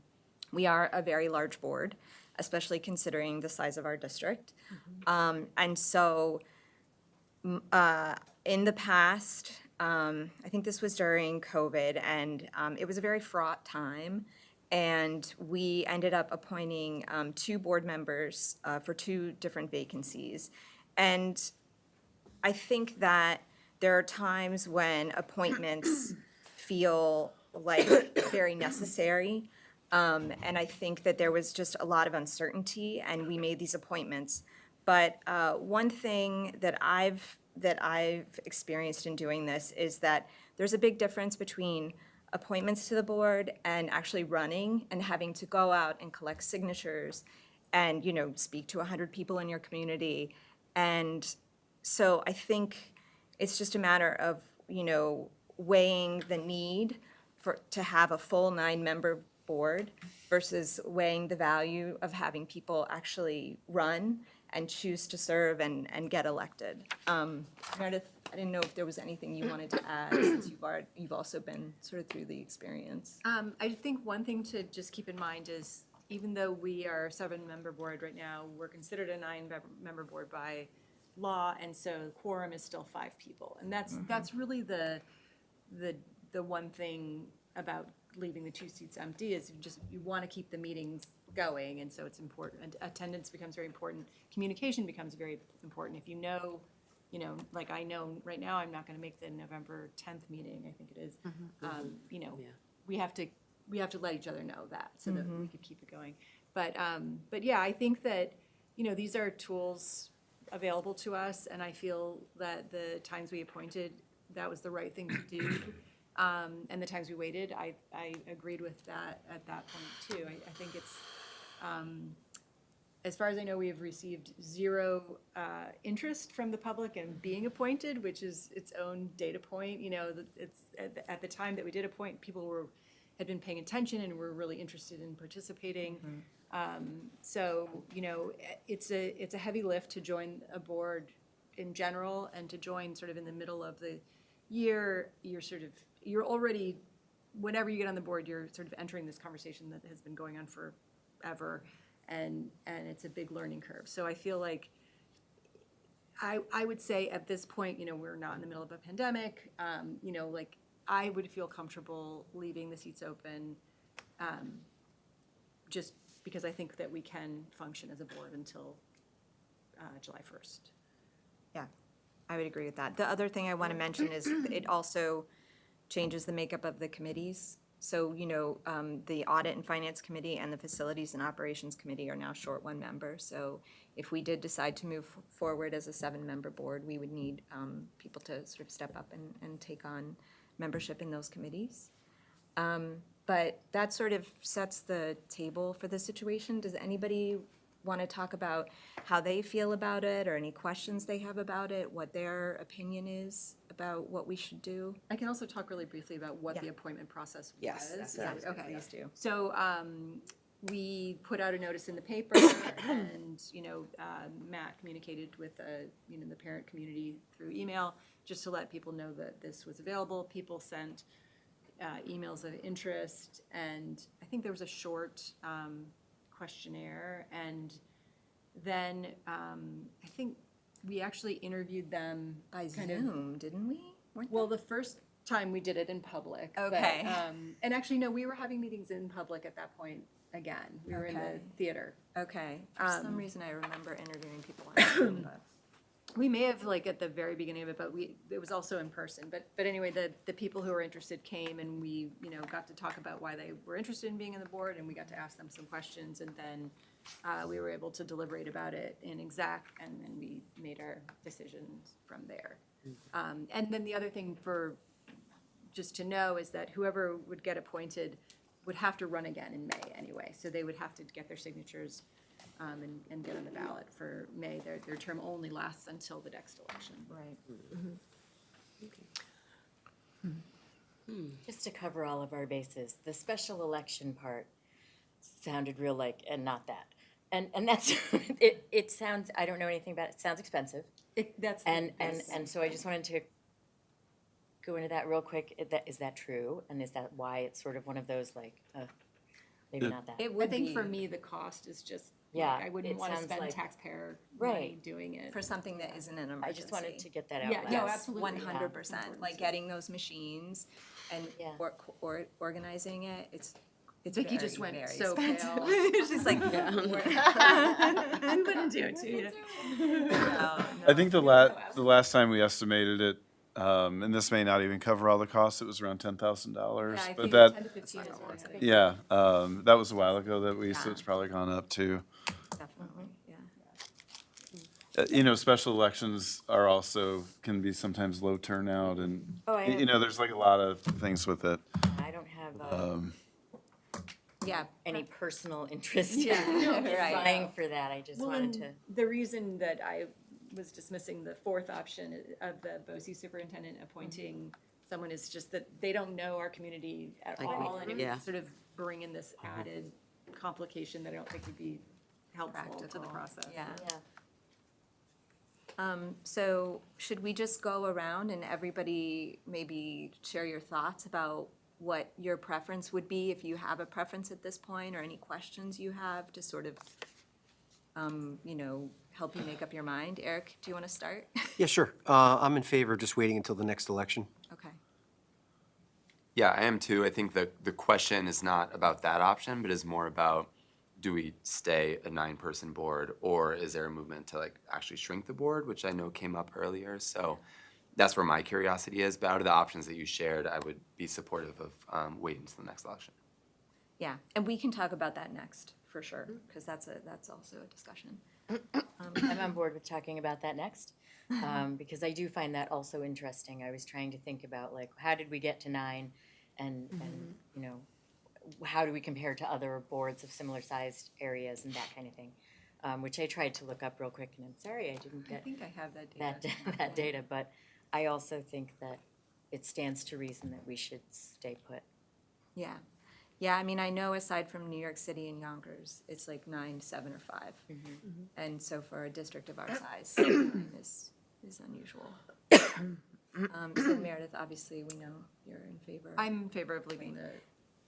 We are a very large board, especially considering the size of our district. And so in the past, I think this was during COVID, and it was a very fraught time. And we ended up appointing 2 board members for 2 different vacancies. And I think that there are times when appointments feel like very necessary. And I think that there was just a lot of uncertainty, and we made these appointments. But one thing that I've experienced in doing this is that there's a big difference between appointments to the board and actually running and having to go out and collect signatures and, speak to 100 people in your community. And so I think it's just a matter of, weighing the need to have a full 9-member board versus weighing the value of having people actually run and choose to serve and get elected. Meredith, I didn't know if there was anything you wanted to add since you've also been sort of through the experience. I think one thing to just keep in mind is, even though we are a 7-member board right now, we're considered a 9-member board by law, and so quorum is still 5 people. And that's really the one thing about leaving the 2 seats empty, is you want to keep the meetings going, and so it's important. Attendance becomes very important. Communication becomes very important. If like I know right now I'm not going to make the November 10th meeting, I think it is. We have to we have to let each other know that so that we could keep it going. But yeah, I think that, these are tools available to us, and I feel that the times we appointed, that was the right thing to do. And the times we waited, I agreed with that at that point too. I think it's, as far as I know, we have received zero interest from the public in being appointed, which is its own data point. It's at the time that we did appoint, people had been paying attention and were really interested in participating. So, it's a heavy lift to join a board in general, and to join sort of in the middle of the year. You're already, whenever you get on the board, you're sort of entering this conversation that has been going on forever, and it's a big learning curve. So I feel like I would say at this point, we're not in the middle of a pandemic. Like, I would feel comfortable leaving the seats open, just because I think that we can function as a board until July 1st. Yeah, I would agree with that. The other thing I want to mention is it also changes the makeup of the committees. So, the Audit and Finance Committee and the Facilities and Operations Committee are now short one member. So if we did decide to move forward as a 7-member board, we would need people to sort of step up and take on membership in those committees. But that sort of sets the table for the situation. Does anybody want to talk about how they feel about it, or any questions they have about it, what their opinion is about what we should do? I can also talk really briefly about what Yeah. the appointment process was. Yes, that's what I was Okay. Please do. So we put out a notice in the paper, and Matt communicated with the parent community through email, just to let people know that this was available. People sent emails of interest, and I think there was a short questionnaire, and then I think we actually interviewed them By kind of. Zoom, didn't we? Weren't Well, the first time we did it in public. but, Okay. And actually, no, we were having meetings in public at that point again. We were in the Okay. theater. Okay, for some reason I remember interviewing people on Zoom, but. We may have, like, at the very beginning of it, but it was also in person. But anyway, the people who were interested came, and we, got to talk about why they were interested in being on the board, and we got to ask them some questions, and then we were able to deliberate about it in exec, and then we made our decisions from there. And then the other thing just to know is that whoever would get appointed would have to run again in May anyway. So they would have to get their signatures and get on the ballot for May. Their term only lasts until the next election. Right. Just to cover all of our bases, the special election part sounded real like, and not that. And that's, it sounds, I don't know anything about it, it sounds expensive. That's And so I just wanted to go into that real quick. Is that true? And is that why it's sort of one of those like, maybe not that? It I would think be for me, the cost is just, Yeah, like, I wouldn't it want to sounds spend like- taxpayer Right. money doing it. for something that isn't an emergency. I just wanted to get that out Yeah, loud. no, absolutely. 100%, like getting those machines and Yeah. organizing it, it's Vicky very, just went very so expensive. pale. She's like, I couldn't do it to you. I think the last time we estimated it, and this may not even cover all the costs, it was around $10,000. Yeah, I But think that, 10 to 15 is what I think. yeah, that was a while ago that so Yeah. it's probably gone up too. definitely, yeah. Special elections are also, can be sometimes low turnout and, Oh, I know. there's like a lot of things with it. I don't have Yeah, any personal interest Yeah, no, in right. vying for that. I just Well, wanted to. and the reason that I was dismissing the fourth option of the BOCES superintendent appointing someone is just that they don't know our community at Like we all, do, and it yeah. would sort of bring in this added complication that I don't think would be helpful to the Practical, process. yeah. Yeah. So should we just go around and everybody maybe share your thoughts about what your preference would be, if you have a preference at this point, or any questions you have to sort of, help you make up your mind? Eric, do you want to start? Yeah, sure. I'm in favor of just waiting until the next election. Okay. Yeah, I am too. I think the question is not about that option, but is more about, do we stay a 9-person board, or is there a movement to like actually shrink the board, which I know came up earlier. So that's where my curiosity is. But out of the options that you shared, I would be supportive of waiting until the next election. Yeah, and we can talk about that next, for sure, because that's also a discussion. I'm on board with talking about that next, because I do find that also interesting. I was trying to think about like, how did we get to 9? And, you know, how do we compare to other boards of similar sized areas and that kind of thing? Which I tried to look up real quick, and I'm sorry I didn't I get think I have that data. that data, but I also think that it stands to reason that we should stay put. Yeah. Yeah, I mean, I know aside from New York City and Yonkers, it's like 9, 7, or 5. And so for a district of our size, 9 is unusual. So Meredith, obviously, we know you're in favor. I'm in favor of leaving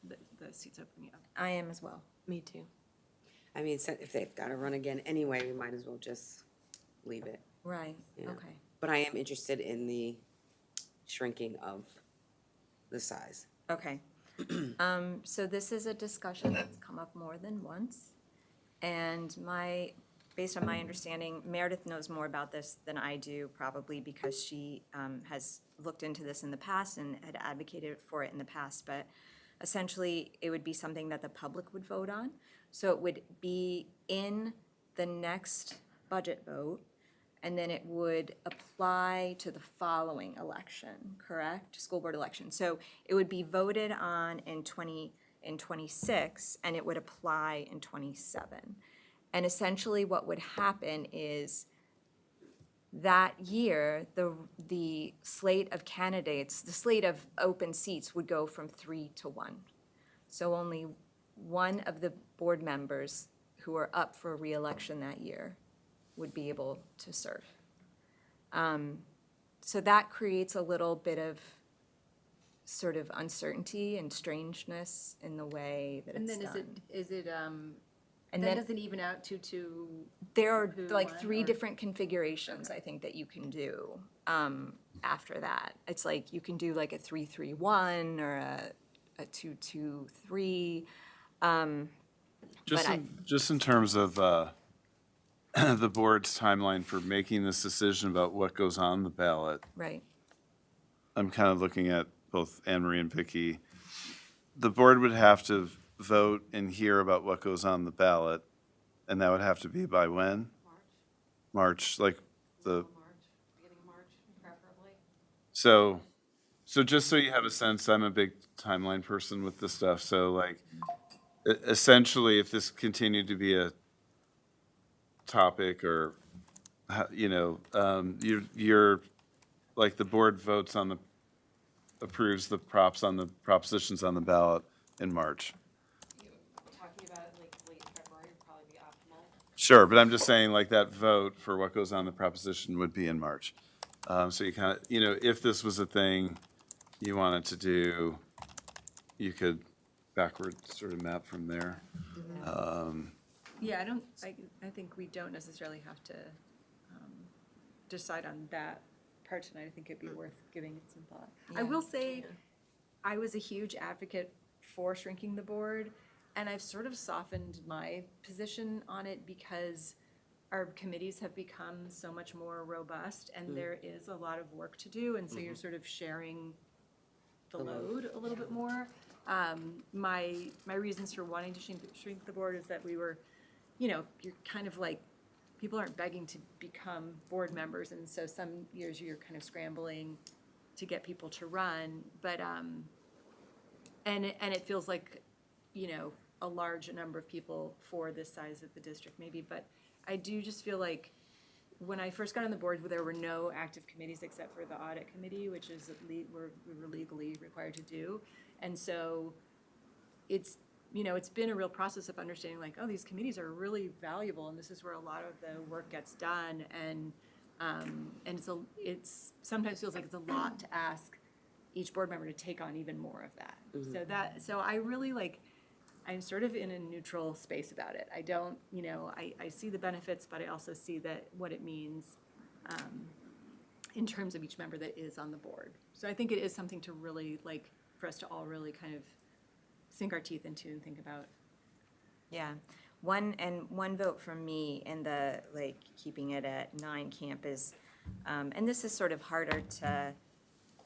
the seats open, yeah. I am as well. Me too. I mean, if they've got to run again anyway, we might as well just leave it. Right, Yeah. okay. But I am interested in the shrinking of the size. Okay. So this is a discussion that's come up more than once. And based on my understanding, Meredith knows more about this than I do, probably because she has looked into this in the past and had advocated for it in the past. But essentially, it would be something that the public would vote on. So it would be in the next budget vote, and then it would apply to the following election, correct? School board election. So it would be voted on in 26, and it would apply in 27. And essentially what would happen is that year, the slate of candidates, the slate of open seats would go from 3 to 1. So only one of the board members who are up for reelection that year would be able to serve. So that creates a little bit of sort of uncertainty and strangeness in the way that And it's then done. and then- then does it even out to, There are who like won, 3 or- different configurations, I think, that you can do after that. It's like you can do like a 3-3-1 or a 2-2-3. Just But just in terms of the board's timeline for making this decision about what goes on the ballot, Right. I'm kind of looking at both Anne Marie and Vicky. The board would have to vote and hear about what goes on the ballot, and that would have to be by when? March, like the. So just so you have a sense, I'm a big timeline person with this stuff, so like, essentially, if this continued to be a topic or, you know, you're, like, the board votes on approves the propositions on the ballot in March. Talking about like late February would probably be optimal. Sure, but I'm just saying, like, that vote for what goes on the proposition would be in March. So you kind of, you know, if this was a thing you wanted to do, you could backward sort of map from there. yeah, I think we don't necessarily have to decide on that part tonight. I think it'd be worth giving it some thought. I will say, I was a huge advocate for shrinking the board, and I've sort of softened my position on it because our committees have become so much more robust, and there is a lot of work to do, and so you're sort of sharing the load a little bit more. My reasons for wanting to shrink the board is that we were, you know, you're kind of like, people aren't begging to become board members, and so some years you're kind of scrambling to get people to run, but, and it feels like, you know, a large number of people for this size of the district maybe, but I do just feel like when I first got on the board, there were no active committees except for the audit committee, which is we were legally required to do. And so it's, you know, it's been a real process of understanding like, oh, these committees are really valuable and this is where a lot of the work gets done. And it's sometimes feels like it's a lot to ask each board member to take on even more of that. So I really like, I'm sort of in a neutral space about it. I don't, you know, I see the benefits, but I also see that what it means in terms of each member that is on the board. So I think it is something to really, like, for us to all really kind of sink our teeth into and think about. Yeah, one vote from me in the, like, keeping it at 9 camp is, and this is sort of harder to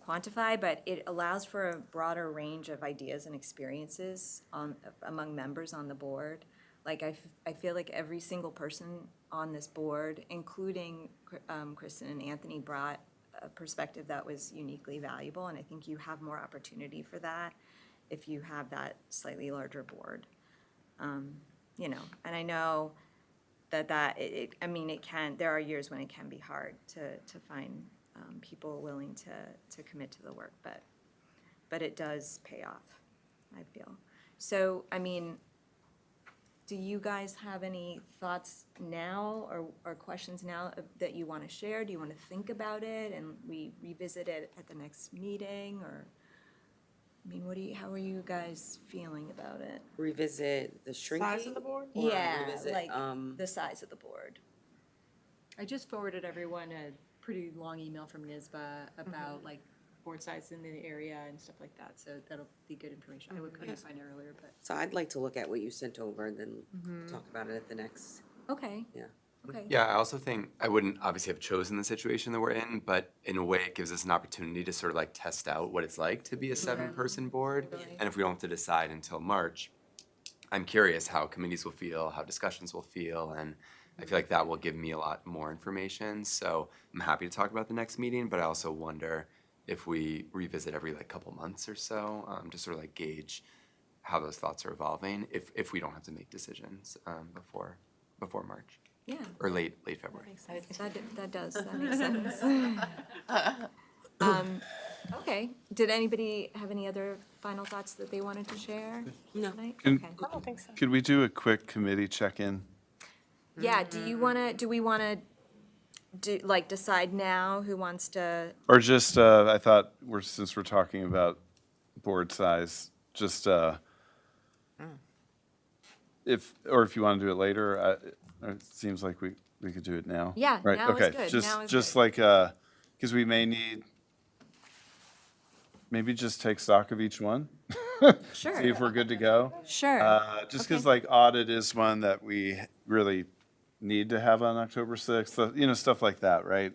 quantify, but it allows for a broader range of ideas and experiences among members on the board. Like, I feel like every single person on this board, including Kristen and Anthony, brought a perspective that was uniquely valuable, and I think you have more opportunity for that if you have that slightly larger board. You know, and I know I mean, there are years when it can be hard to find people willing to commit to the work, but it does pay off, I feel. So, I mean, do you guys have any thoughts now or questions now that you want to share? Do you want to think about it and we revisit it at the next meeting, or? I mean, how are you guys feeling about it? Revisit the shrinking? Size of the board? Or Yeah, revisit, like the size of the board. I just forwarded everyone a pretty long email from NISBA about like board size in the area and stuff like that, so that'll be good information. I couldn't find it earlier, but. So I'd like to look at what you sent over and then talk about it at the next, Okay, yeah. okay. Yeah, I also think I wouldn't obviously have chosen the situation that we're in, but in a way it gives us an opportunity to sort of like test out what it's like to be a 7-person board. And if we don't have to decide until March, I'm curious how committees will feel, how discussions will feel, and I feel like that will give me a lot more information. So I'm happy to talk about the next meeting, but I also wonder if we revisit every like couple months or so, to sort of like gauge how those thoughts are evolving, if we don't have to make decisions before March. Yeah, Or late February. that does, that makes sense. Okay, did anybody have any other final thoughts that they wanted to share? No. tonight? Can- Okay. I don't think so. Could we do a quick committee check-in? Yeah, do we wanna decide now who wants to, Or just, I thought, since we're talking about board size, just, if you want to do it later, it seems like we could do it now. Yeah, Right, now is okay. good, Just now is Just good. like, because we may need, maybe just take stock of each one, sure, see if we're good to go. sure, Just because Okay. like audit is one that we really need to have on October 6th, stuff like that, right?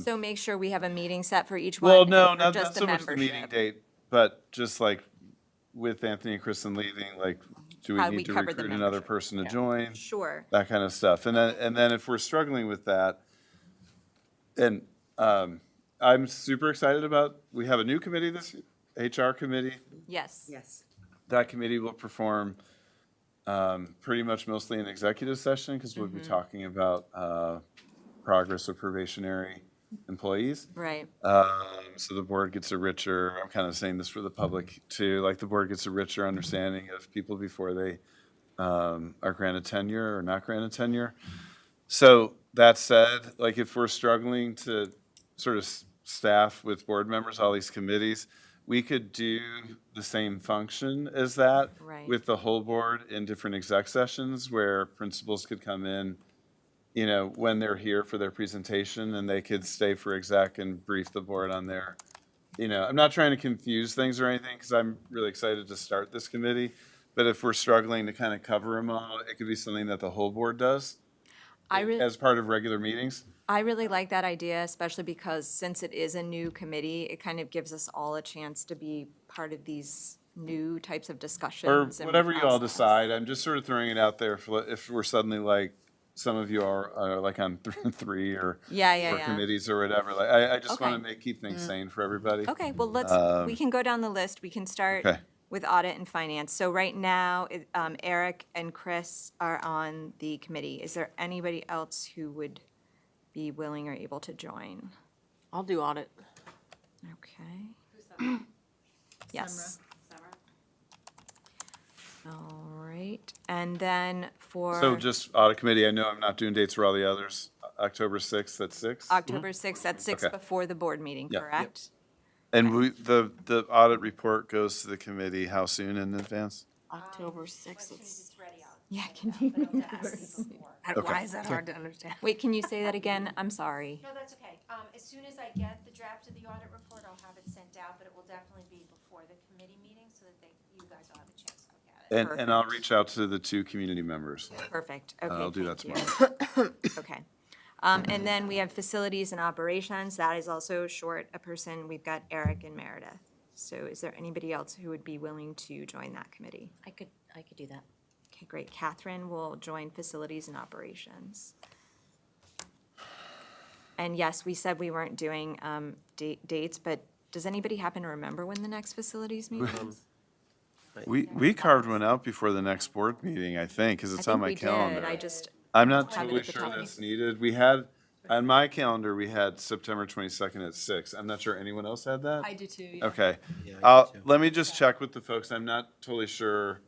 so make sure we have a meeting set for each one? Well, no, or not just so much the meeting membership? date, but just like with Anthony and Kristen leaving, like, do we How we need to cover the recruit another membership, person to yeah. join? Sure, That kind of stuff. And then if we're struggling with that, and I'm super excited about, we have a new committee HR committee. yes. Yes. That committee will perform pretty much mostly in executive session because we'll be talking about progress of probationary employees. Right, So the board gets a richer, I'm kind of saying this for the public too, like the board gets a richer understanding of people before they are granted tenure or not granted tenure. So that said, like if we're struggling to sort of staff with board members, all these committees, we could do the same function as that Right. with the whole board in different exec sessions where principals could come in, when they're here for their presentation and they could stay for exec and brief the board on their, I'm not trying to confuse things or anything because I'm really excited to start this committee. But if we're struggling to kind of cover them all, it could be something that the whole board does as part of regular meetings. I really like that idea, especially because since it is a new committee, it kind of gives us all a chance to be part of these new types of Or discussions. and whatever you all process. decide. I'm just sort of throwing it out there if we're suddenly like, some of you are like on 3 or Yeah. 4 committees or whatever. Like, I just want Okay. to keep things sane for everybody. Okay, well, we can go down the list. We can start Okay. with audit and finance. So right now, Eric and Chris are on the committee. Is there anybody else who would be willing or able to join? I'll do audit. Okay. Yes. All right, and then for. So just audit committee, I know I'm not doing dates for all the others. October 6th at 6? October 6th at 6 Okay. before the board meeting, Yep, yep. correct? And the audit report goes to the committee how soon in advance? October 6th. Yeah, can you? Why is that hard to understand? Wait, can you say that again? I'm sorry. No, that's okay. As soon as I get the draft of the audit report, I'll have it sent out, but it will definitely be before the committee meeting so that you guys will have a chance to look at it. And I'll reach out to the 2 community members. Perfect, okay. I'll do that thank you. Okay. And then we have facilities and operations. That is also short a person. We've got Eric and Meredith. So is there anybody else who would be willing to join that committee? I could do that. Okay, great. Catherine will join facilities and operations. And yes, we said we weren't doing dates, but does anybody happen to remember when the next facilities meeting is? We carved one out before the next board meeting, I think, because it's on my calendar. I just, I'm not have it totally at the sure top. that's needed. We had, on my calendar, we had September 22nd at 6. I'm not sure anyone else had that? I do too, yeah. Okay. Yeah, I do too. Let me just check with the folks. I'm not totally sure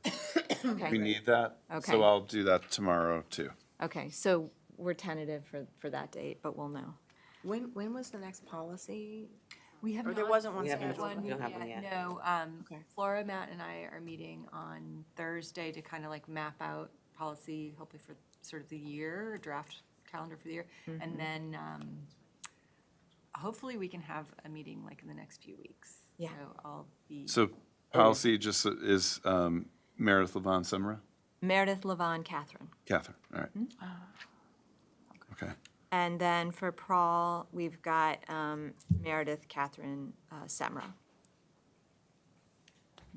we okay, need that. Okay. So I'll do that tomorrow, too. okay, so we're tentative for that date, but we'll know. When was the next policy? We have Or there not wasn't one set scheduled? We don't have one yet. No, Okay. Flora, Matt, and I are meeting on Thursday to kind of like map out policy, hopefully for sort of the year, draft calendar for the year. And then hopefully we can have a meeting like in the next few weeks. Yeah. So I'll be. So policy just is Meredith Levon Semra? Meredith, Levon, Catherine. Catherine, all right. Okay. And then for Prawl, we've got Meredith, Catherine, Semra.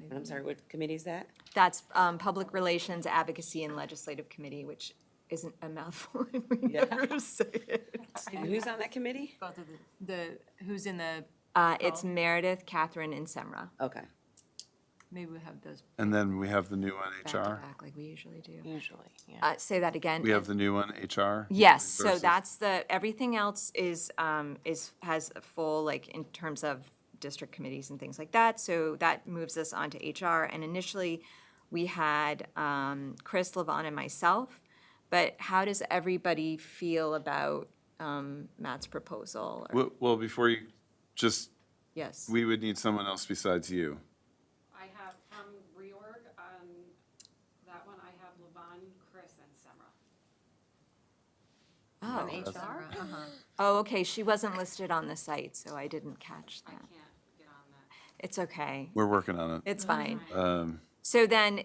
And I'm sorry, what committee is that? That's Public Relations, Advocacy, and Legislative Committee, which isn't a mouthful. We Yeah. never say it. And who's on that committee? Both of the, who's in the, It's Meredith, Catherine, and Semra. Okay. maybe we have those. And then we have the new one, Back to HR? back, like we usually do. Usually, yeah. Say that again. We have the new one, HR? Yes, so versus- that's everything else is, has a full, like, in terms of district committees and things like that, so that moves us on to HR, and initially, we had, Chris, Levon, and myself, but how does everybody feel about, Matt's proposal? Or- Well, before you, just, Yes, we would need someone else besides you. I have from reorg, that one I have Levon, Chris, and Semra. oh, HR? oh, okay, she wasn't listed on the site, so I didn't catch I that. can't get on that. It's okay, We're working on it. it's fine. Um, So then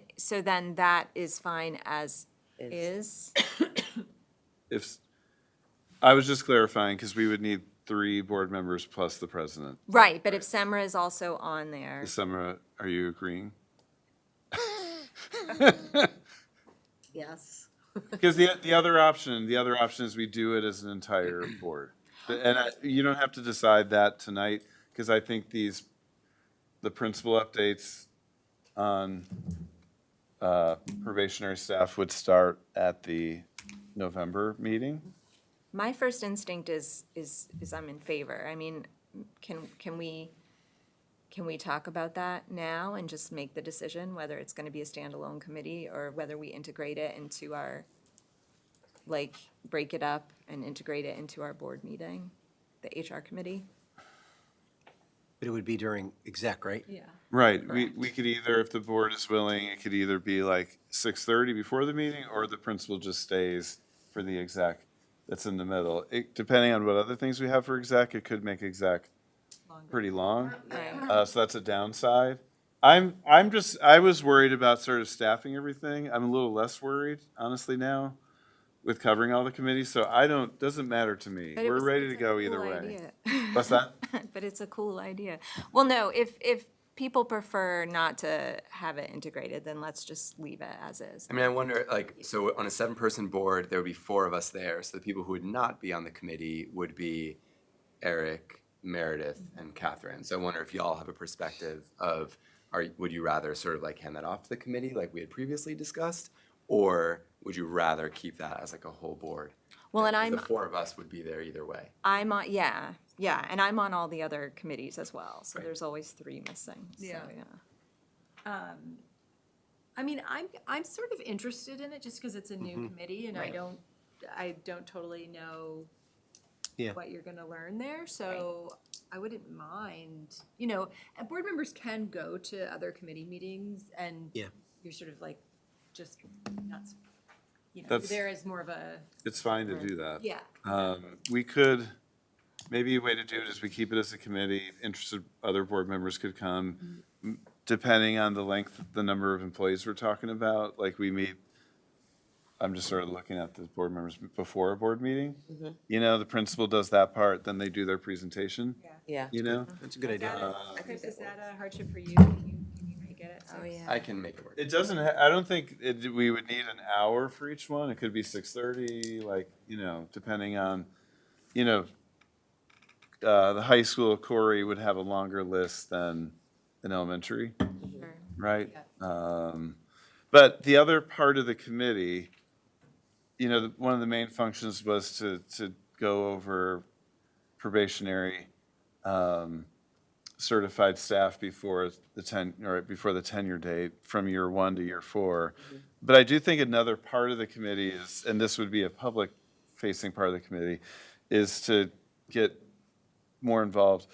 that is fine as is? If, I was just clarifying, because we would need 3 board members plus the president. Right, but if Semra is also on there, Samara, are you agreeing? Yes. Because the other option is we do it as an entire board. And you don't have to decide that tonight, because I think the principal updates on probationary staff would start at the November meeting. my first instinct is I'm in favor. I mean, can we talk about that now and just make the decision whether it's gonna be a standalone committee or whether we integrate it into our, like, break it up and integrate it into our board meeting, the HR committee? But it would be during exec, right? Yeah. Right, we could either, if the board is willing, it could either be like 6:30 before the meeting, or the principal just stays for the exec that's in the middle. Depending on what other things we have for exec, it could make exec pretty long. So that's a downside. I was worried about sort of staffing everything. I'm a little less worried, honestly, now with covering all the committees, so doesn't matter to me. But it We're was- ready to it's a go cool either way. idea. What's that? But it's a cool idea. Well, no, if people prefer not to have it integrated, then let's just leave it as is. I mean, I wonder, like, so on a 7-person board, there would be 4 of us there. So the people who would not be on the committee would be Eric, Meredith, and Catherine. So I wonder if y'all have a perspective of, would you rather sort of like hand that off to the committee like we had previously discussed? Or would you rather keep that as like a whole board? Well, and The 4 of us would be there either way. I'm on, yeah, and I'm on all the other committees as well, so Right. there's always 3 missing, so, Yeah. yeah. I mean, I'm sort of interested in it just because it's a new committee and I don't totally know Yeah. what you're gonna learn there, so I wouldn't mind, and board members can go to other committee meetings and Yeah. you're sort of like, just not, That's- there is more of a, It's fine to do that. yeah. We could, maybe a way to do it is we keep it as a committee, interested other board members could come. Depending on the number of employees we're talking about, like we meet I'm just sort of looking at the board members before a board meeting. You know, the principal does that part, then they do their presentation, Yeah. you know? That's a good idea. Chris, is that a hardship for you? Can you make it at 6? Oh, yeah. I can make it work. It doesn't, I don't think we would need an hour for each one. It could be 6:30, like, you know, depending on, you know, the high school, Corey would have a longer list than an elementary, right? But the other part of the committee, you know, one of the main functions was to go over probationary certified staff before the tenure date from year 1 to year 4. But I do think another part of the committee is, and this would be a public facing part of the committee, is to get more involved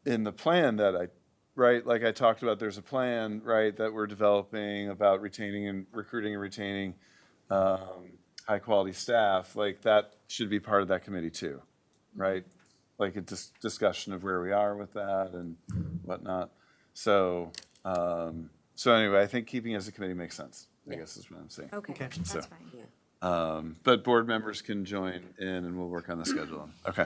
in the plan that right, like I talked about, there's a plan, right, that we're developing about retaining and recruiting and retaining high quality staff. Like that should be part of that committee too, right? Like a discussion of where we are with that and whatnot. So, so anyway, I think keeping as a committee makes sense, I guess is what I'm saying. Okay, Okay. that's fine. But board members can join in and we'll work on the schedule. Okay.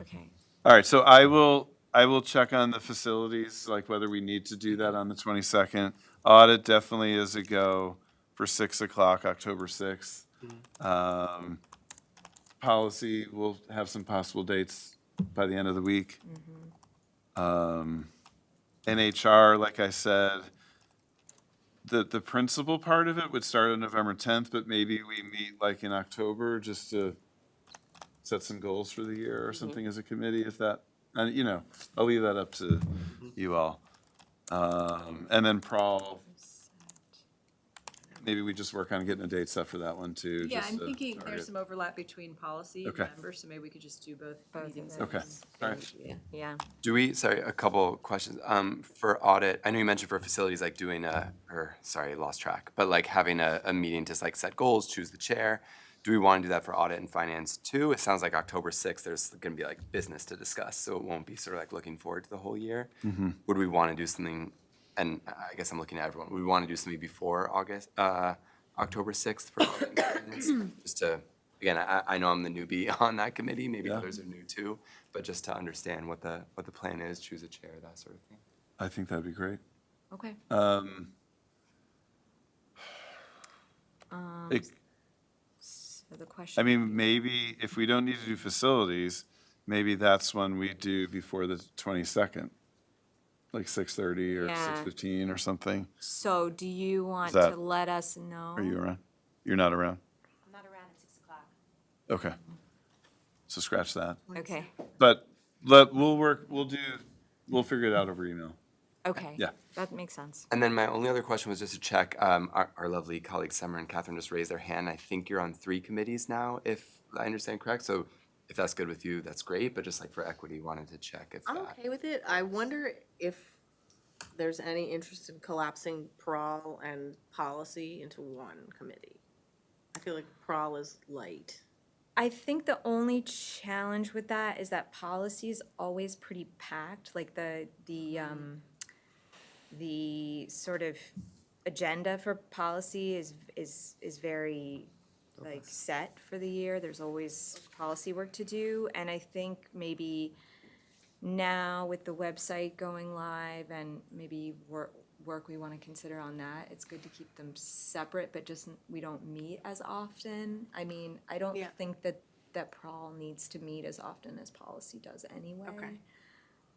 Okay. All right, so I will check on the facilities, like whether we need to do that on the 22nd. Audit definitely is a go for 6 o'clock, October 6th. Policy, we'll have some possible dates by the end of the week. NHR, like I said, the principal part of it would start on November 10th, but maybe we meet like in October just to set some goals for the year or something as a committee, if that, and you know, I'll leave that up to you all. And then Prawl, maybe we just work on getting a date set for that one too. Yeah, just I'm to thinking target. there's some overlap between policy and Okay. members, so maybe we could just do both Both meetings. of at Okay, once. all right. Yeah. Do we, sorry, a couple questions. For audit, I know you mentioned for facilities, like doing lost track, but like having a meeting to like set goals, choose the chair. Do we want to do that for audit and finance too? It sounds like October 6th, there's going to be like business to discuss, so it won't be sort of like looking forward to the whole year. Would we want to do something, and I guess I'm looking at everyone, would we want to do something before October 6th for audit and finance? Just to, again, I know I'm the newbie on that committee, maybe Yeah. others are new too, but just to understand what the plan is, choose a chair, that sort of thing. I think that'd be great. Okay. It- So the question. I mean, maybe if we don't need to do facilities, maybe that's when we do before the 22nd, like 6:30 or Yeah. 6:15 or something. So do you want that- to let us know? Are you around? You're not around? I'm not around at 6 o'clock. Okay. So scratch that. Okay, But we'll figure it out over email. okay. Yeah. That makes sense. And then my only other question was just to check, our lovely colleagues Summer and Catherine just raised their hand. I think you're on 3 committees now, if I understand correct. So if that's good with you, that's great, but just like for equity, wanted to check if I'm that. okay with it. I wonder if there's any interest in collapsing prawl and policy into one committee. I feel like prawl is light. I think the only challenge with that is that policy is always pretty packed, like the sort of agenda for policy is very like set for the year. There's always policy work to do, and I think maybe now with the website going live and maybe work we want to consider on that, it's good to keep them separate, but just we don't meet as often. I mean, I don't Yeah. think that Prawl needs to meet as often as policy does anyway. Okay.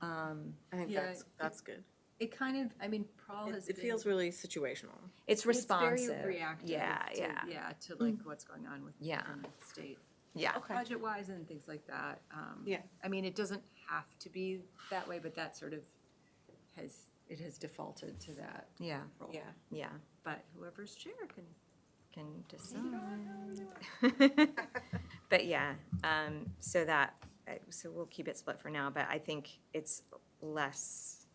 I think Yeah, that's good. It kind of, I mean, Prawl has It been. feels really situational. It's responsive. It's very reactive. Yeah, to- yeah. Yeah, to like what's going on with Yeah. the state. Yeah. Budget-wise and things like that. Yeah. I mean, it doesn't have to be that way, but that sort of has defaulted to that Yeah, role. Yeah. yeah, But whoever's chair can decide. But yeah, so we'll keep it split for now, but I think it's less,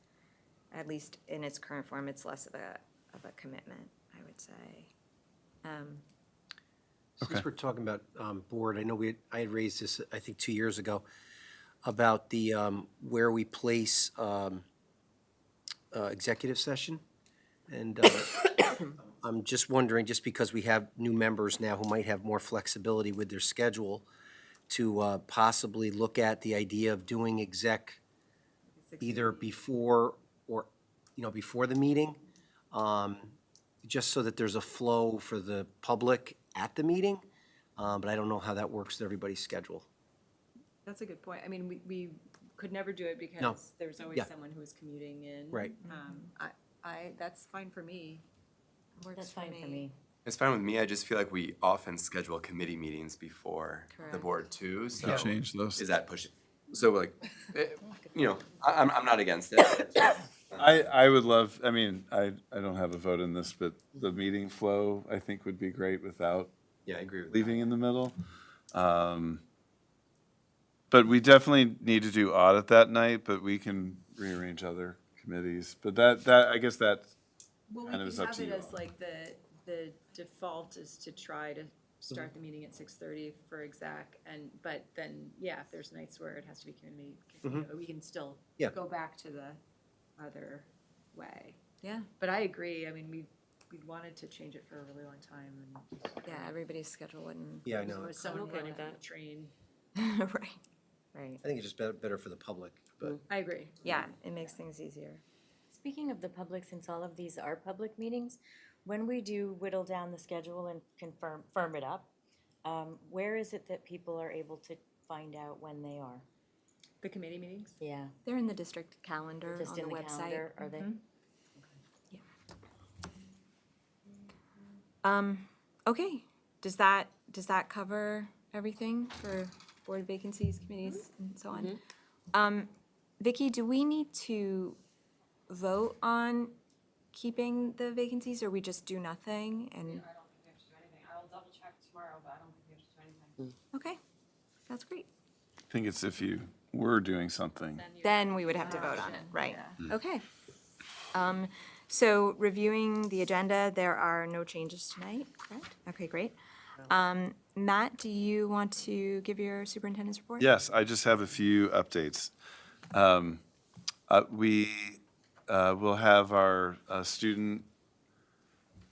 at least in its current form, it's less of a commitment, I would say. Since we're talking about board, I know I had raised this, I think, 2 years ago, about the, where we place executive session. And I'm just wondering, just because we have new members now who might have more flexibility with their schedule, to possibly look at the idea of doing exec either before or, before the meeting, just so that there's a flow for the public at the meeting. But I don't know how that works with everybody's schedule. That's a good point. I mean, we could never do it because there's always Yeah. someone who is commuting in. Right. That's fine for me. That's fine for me. It's fine with me. I just feel like we often schedule committee meetings before the Correct. board too. So Change those. is that pushing? So like, I'm not against it. I would love, I mean, I don't have a vote in this, but the meeting flow, I think, would be great without Yeah, I agree with leaving in the middle. But we definitely need to do audit that night, but we can rearrange other committees. But that, I guess that's Well, we kind of could is up have to it you as all. like the default is to try to start the meeting at 6:30 for exec, but then, yeah, if there's nights where it has to be committee, we can still Yeah. go back to the other way. Yeah, But I agree, I mean, we wanted to change it for a really long time, and yeah, everybody's schedule wouldn't, Yeah, I there know. was someone okay running with on that. the train. right. Right. I think it's just better for the public, but. I agree. Yeah, it makes things easier. Speaking of the public, since all of these are public meetings, when we do whittle down the schedule and firm it up, where is it that people are able to find out when they are? The committee meetings? Yeah, They're in the district calendar just on in the the website. calendar, are they? Okay, does that cover everything for board vacancies, committees, and so on? Vicky, do we need to vote on keeping the vacancies, or we just do nothing and, I don't think we have to do anything. I'll double check tomorrow, but I don't think we have to do anything. okay, that's great. I think it's if you were doing something. Then we would have to vote on it, right? Okay. So reviewing the agenda, there are no changes tonight, correct? Okay, great. Matt, do you want to give your superintendent's report? Yes, I just have a few updates. We will have our student,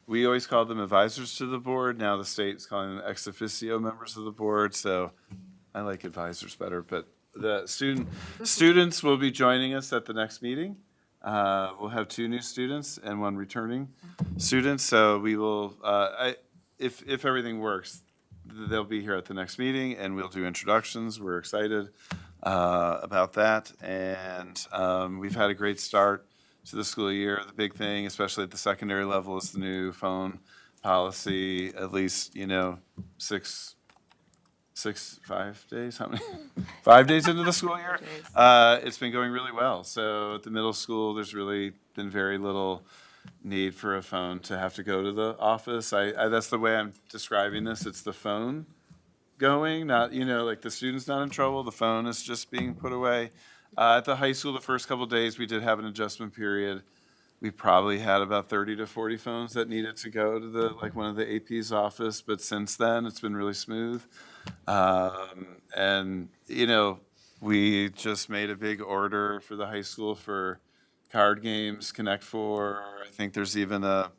we always call them advisors to the board. Now the state's calling them ex officio members of the board, so I like advisors better. But the students will be joining us at the next meeting. We'll have 2 new students and 1 returning student. So we will, if everything works, they'll be here at the next meeting, and we'll do introductions. We're excited about that, and we've had a great start to the school year. The big thing, especially at the secondary level, is the new phone policy. At least 5 days. How many? 5 days into the school year. It's been going really well. So at the middle school, there's really been very little need for a phone to have to go to the office. That's the way I'm describing this. It's the phone going, not, like the student's not in trouble, the phone is just being put away. At the high school, the first couple days, we did have an adjustment period. We probably had about 30 to 40 phones that needed to go to one of the AP's office, but since then, it's been really smooth. And, we just made a big order for the high school for card games, Connect Four. I think there's even a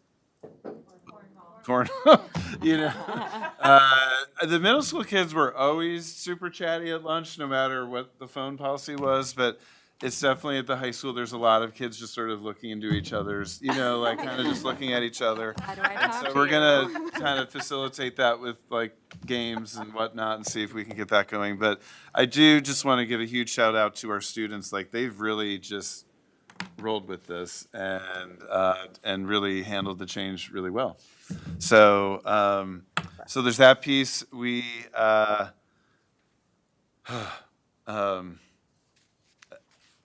corn. The middle school kids were always super chatty at lunch, no matter what the phone policy was. But it's definitely at the high school. There's a lot of kids just sort of looking into each other's, like kind of just looking at each other. How do I And talk so to we're you? gonna kind of facilitate that with like games and whatnot and see if we can get that going. But I do just want to give a huge shout out to our students. Like they've really just rolled with this and really handled the change really well. So so there's that piece. We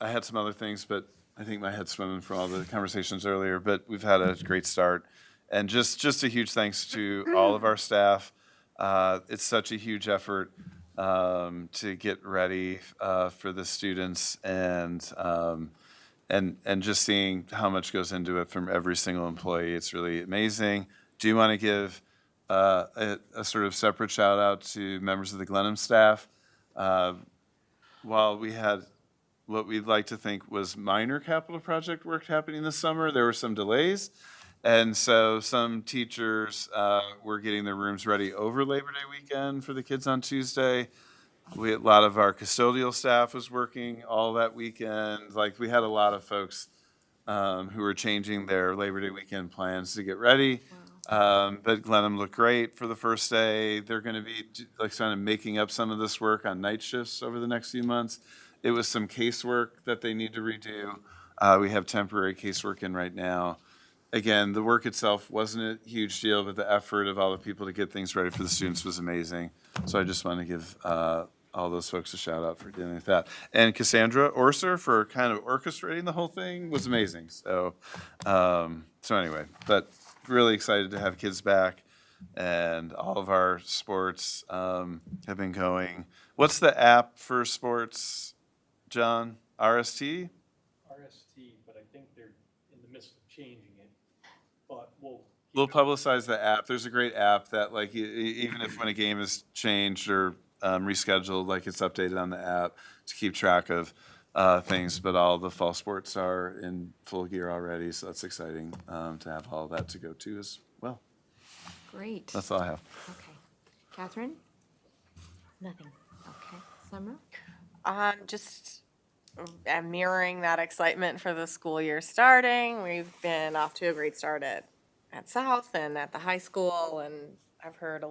I had some other things, but I think my head's swimming from all the conversations earlier. But we've had a great start, and just a huge thanks to all of our staff. It's such a huge effort to get ready for the students, and just seeing how much goes into it from every single employee. It's really amazing. Do want to give a sort of separate shout out to members of the Glenham staff. While we had what we'd like to think was minor capital project work happening this summer, there were some delays. And so some teachers were getting their rooms ready over Labor Day weekend for the kids on Tuesday. A lot of our custodial staff was working all that weekend. Like, we had a lot of folks who were changing their Labor Day weekend plans to get ready. But Glenham looked great for the first day. They're going to be like kind of making up some of this work on night shifts over the next few months. It was some casework that they need to redo. We have temporary casework in right now. Again, the work itself wasn't a huge deal, but the effort of all the people to get things ready for the students was amazing. So I just want to give all those folks a shout out for dealing with that. And Cassandra Orser for kind of orchestrating the whole thing was amazing. So, anyway, but really excited to have kids back, and all of our sports have been going. What's the app for sports, John? RST? RST, but I think they're in the midst of changing it. But We'll publicize the app. There's a great app that, like, even if when a game is changed or rescheduled, like, it's updated on the app to keep track of things. But all the fall sports are in full gear already, so that's exciting to have all that to go to as well. Great. That's all I have. Okay. Catherine? Nothing. Okay. Summer? Just mirroring that excitement for the school year starting. We've been off to a great start at South and at the high school, and I've heard a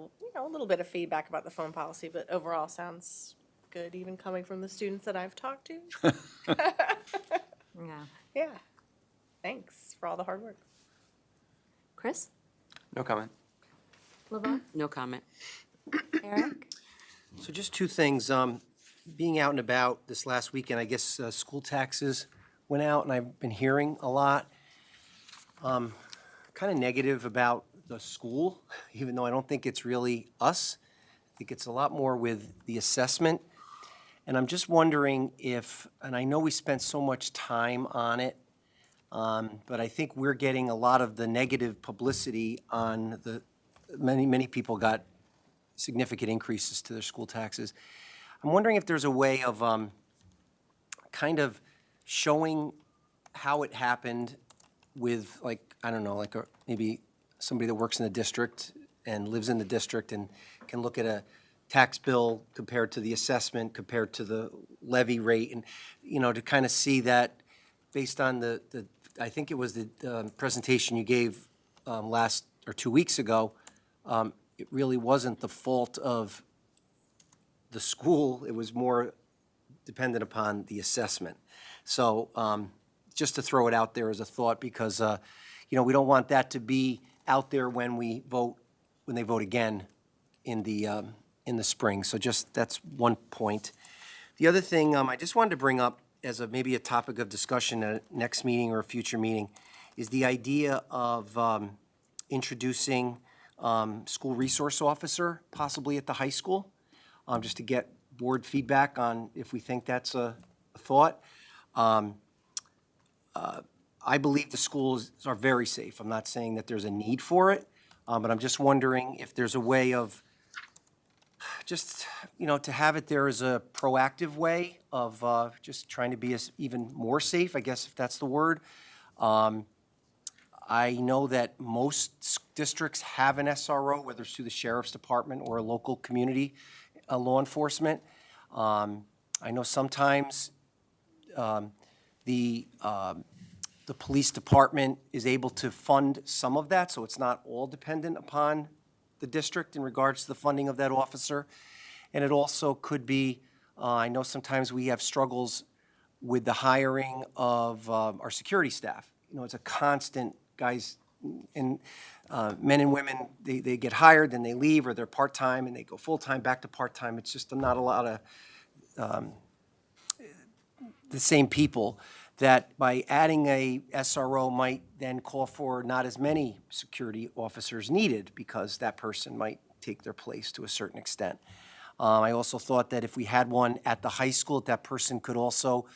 little bit of feedback about the phone policy, but overall sounds good, even coming from the students that I've talked to. Yeah. Yeah. Thanks for all the hard work. Chris? No comment. Levon? No comment. Eric? So just two things. Being out and about this last weekend, I guess school taxes went out, and I've been hearing a lot kind of negative about the school, even though I don't think it's really us. I think it's a lot more with the assessment. And I'm just wondering if, and I know we spent so much time on it, but I think we're getting a lot of the negative publicity on many people got significant increases to their school taxes. I'm wondering if there's a way of kind of showing how it happened with, like, I don't know, like maybe somebody that works in the district and lives in the district and can look at a tax bill compared to the assessment, compared to the levy rate, and, to kind of see that based on I think it was the presentation you gave last or 2 weeks ago, it really wasn't the fault of the school, it was more dependent upon the assessment. So just to throw it out there as a thought, because, we don't want that to be out there when they vote again in the spring. So just, that's one point. The other thing I just wanted to bring up as maybe a topic of discussion at a next meeting or a future meeting is the idea of introducing school resource officer possibly at the high school. Just to get board feedback on if we think that's a thought. I believe the schools are very safe. I'm not saying that there's a need for it, but I'm just wondering if there's a way of just, to have it there as a proactive way of just trying to be even more safe, I guess, if that's the word. I know that most districts have an SRO, whether it's through the sheriff's department or a local community law enforcement. I know sometimes the police department is able to fund some of that, so it's not all dependent upon the district in regards to the funding of that officer. And it also could be, I know sometimes we have struggles with the hiring of our security staff. It's a constant, guys, and men and women, they get hired, then they leave, or they're part-time, and they go full-time, back to part-time. It's just not a lot of the same people, that by adding a SRO might then call for not as many security officers needed, because that person might take their place to a certain extent. I also thought that if we had one at the high school, that person could also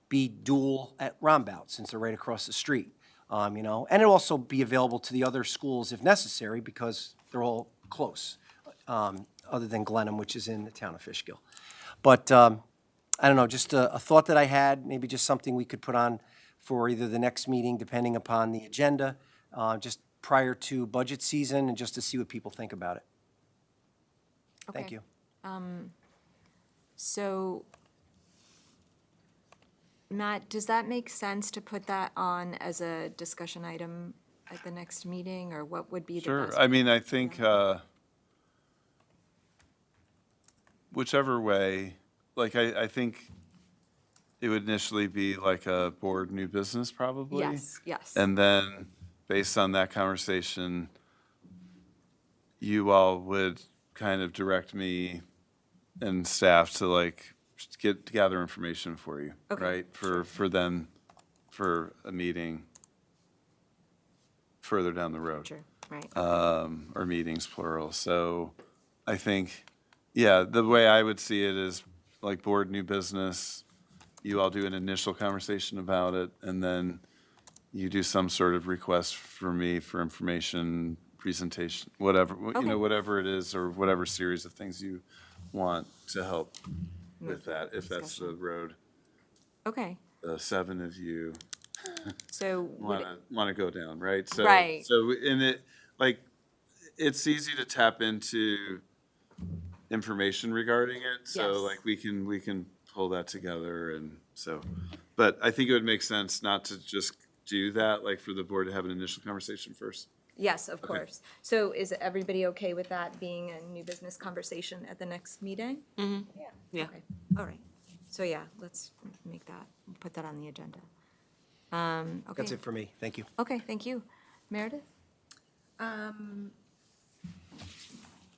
be dual at Rombout, since they're right across the street. And it'll also be available to the other schools if necessary, because they're all close, other than Glenham, which is in the town of Fishkill. But I don't know, just a thought that I had, maybe just something we could put on for either the next meeting, depending upon the agenda, just prior to budget season and just to see what people think about it. Thank Okay. you. So, Matt, does that make sense to put that on as a discussion item at the next meeting, or what would be the Sure. best? I mean, I think whichever way, like, I think it would initially be like a board new business probably. Yes, yes. And then, based on that conversation, you all would kind of direct me and staff to like gather information for you, Okay, right? For a meeting further down the road. Sure, right. Or meetings plural. So I think, yeah, the way I would see it is like board new business. You all do an initial conversation about it, and then you do some sort of request for me for information, presentation, whatever, you Okay. know, whatever it is, or whatever series of things you want to help with that, if that's the road Okay, the 7 of you so would it- want to go down, right? So, Right. So in it, like, it's easy to tap into information regarding it. So Yes. like we can pull that together, and so, but I think it would make sense not to just do that, like for the board to have an initial conversation first. yes, of course. So is everybody okay with that being a new business conversation at the next meeting? Yeah. Okay, all right. So yeah, let's make that, put that on the agenda. Okay. That's it for me. Thank you. Okay, thank you. Meredith?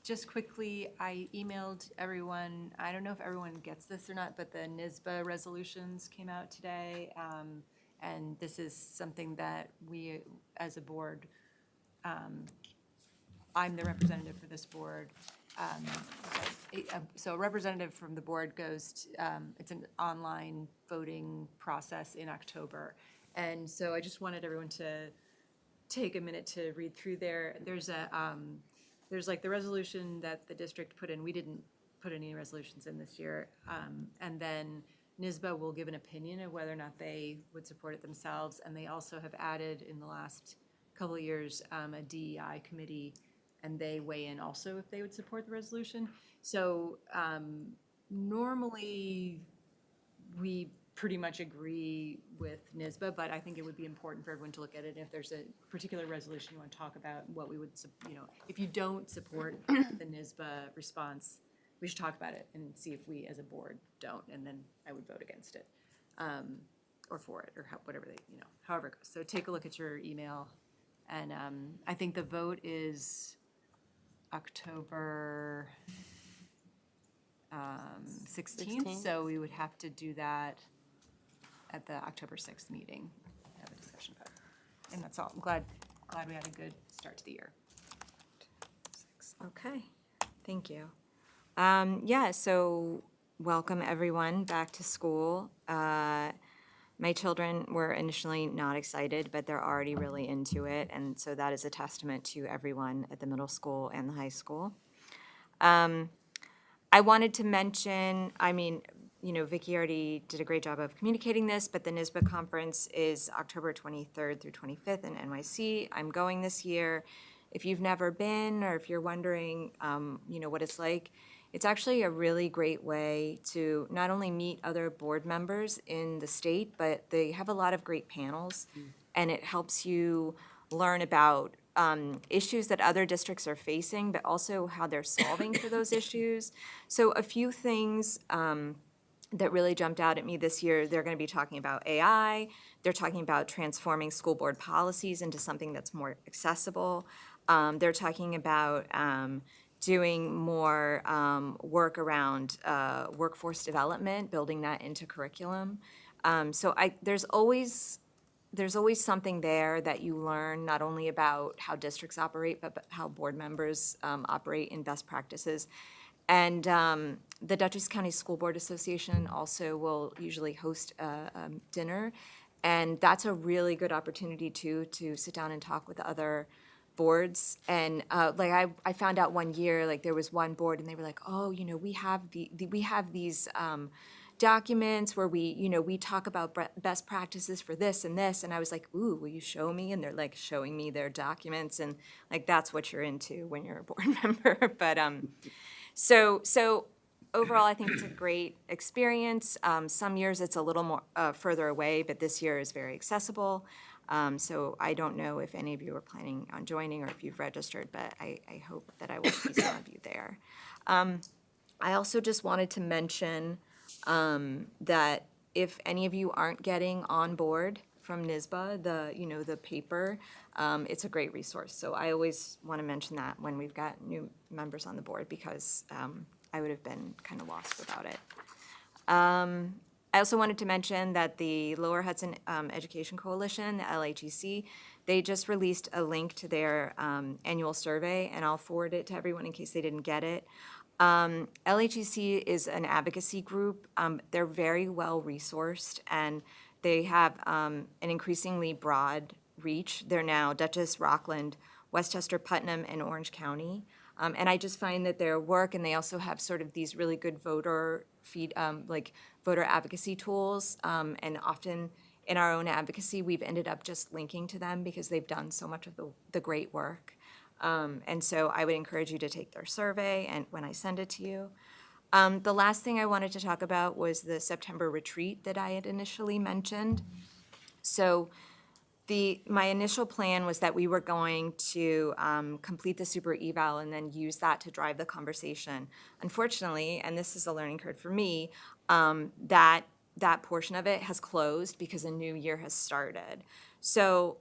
Just quickly, I emailed everyone, I don't know if everyone gets this or not, but the NISBA resolutions came out today. And this is something that we, as a board, I'm the representative for this board. So a representative from the board goes, it's an online voting process in October. And so I just wanted everyone to take a minute to read through there. There's like the resolution that the district put in. We didn't put any resolutions in this year. And then NISBA will give an opinion of whether or not they would support it themselves. And they also have added in the last couple of years a DEI committee, and they weigh in also if they would support the resolution. So normally we pretty much agree with NISBA, but I think it would be important for everyone to look at it. If there's a particular resolution you want to talk about, what we would, if you don't support the NISBA response, we should talk about it and see if we as a board don't, and then I would vote against it, or for it, or whatever they, however it goes. So take a look at your email, and I think the vote is October 16th, so we would have to do that at the October 6th meeting, have a discussion about it. And that's all. I'm glad we had a good start to the year. Okay, thank you. Yeah, so welcome everyone back to school. My children were initially not excited, but they're already really into it, and so that is a testament to everyone at the middle school and the high school. I wanted to mention, Vicki already did a great job of communicating this, but the NISBA conference is October 23rd through 25th in NYC. I'm going this year. If you've never been, or if you're wondering, what it's like, it's actually a really great way to not only meet other board members in the state, but they have a lot of great panels, and it helps you learn about issues that other districts are facing, but also how they're solving for those issues. So a few things that really jumped out at me this year, they're going to be talking about AI, they're talking about transforming school board policies into something that's more accessible. They're talking about doing more work around workforce development, building that into curriculum. So there's always something there that you learn, not only about how districts operate, but how board members operate in best practices. And the Dutchess County School Board Association also will usually host a dinner. And that's a really good opportunity, too, to sit down and talk with other boards. And I found out one year, there was one board, and they were like, oh, we have these documents where we talk about best practices for this and this. And I was like, ooh, will you show me? And they're like showing me their documents, and like, that's what you're into when you're a board member. But, so overall, I think it's a great experience. Some years it's a little more, further away, but this year is very accessible. So I don't know if any of you are planning on joining or if you've registered, but I hope that I will see some of you there. I also just wanted to mention that if any of you aren't getting on board from NISBA, the paper, it's a great resource. So I always want to mention that when we've got new members on the board, because I would have been kind of lost without it. I also wanted to mention that the Lower Hudson Education Coalition, the LHEC, they just released a link to their annual survey, and I'll forward it to everyone in case they didn't get it. LHEC is an advocacy group. They're very well resourced, and they have an increasingly broad reach. They're now Dutchess, Rockland, Westchester, Putnam, and Orange County. And I just find that their work, and they also have sort of these really good voter advocacy tools. And often in our own advocacy, we've ended up just linking to them because they've done so much of the great work. And so I would encourage you to take their survey and when I send it to you. The last thing I wanted to talk about was the September retreat that I had initially mentioned. So my initial plan was that we were going to complete the super eval and then use that to drive the conversation. Unfortunately, and this is a learning curve for me, that portion of it has closed because a new year has started. So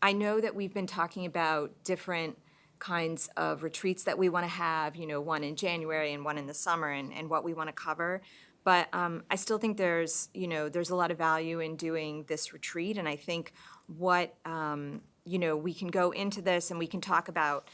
I know that we've been talking about different kinds of retreats that we want to have, one in January and one in the summer, and what we want to cover. But I still think there's a lot of value in doing this retreat, and I think what, we can go into this and we can talk about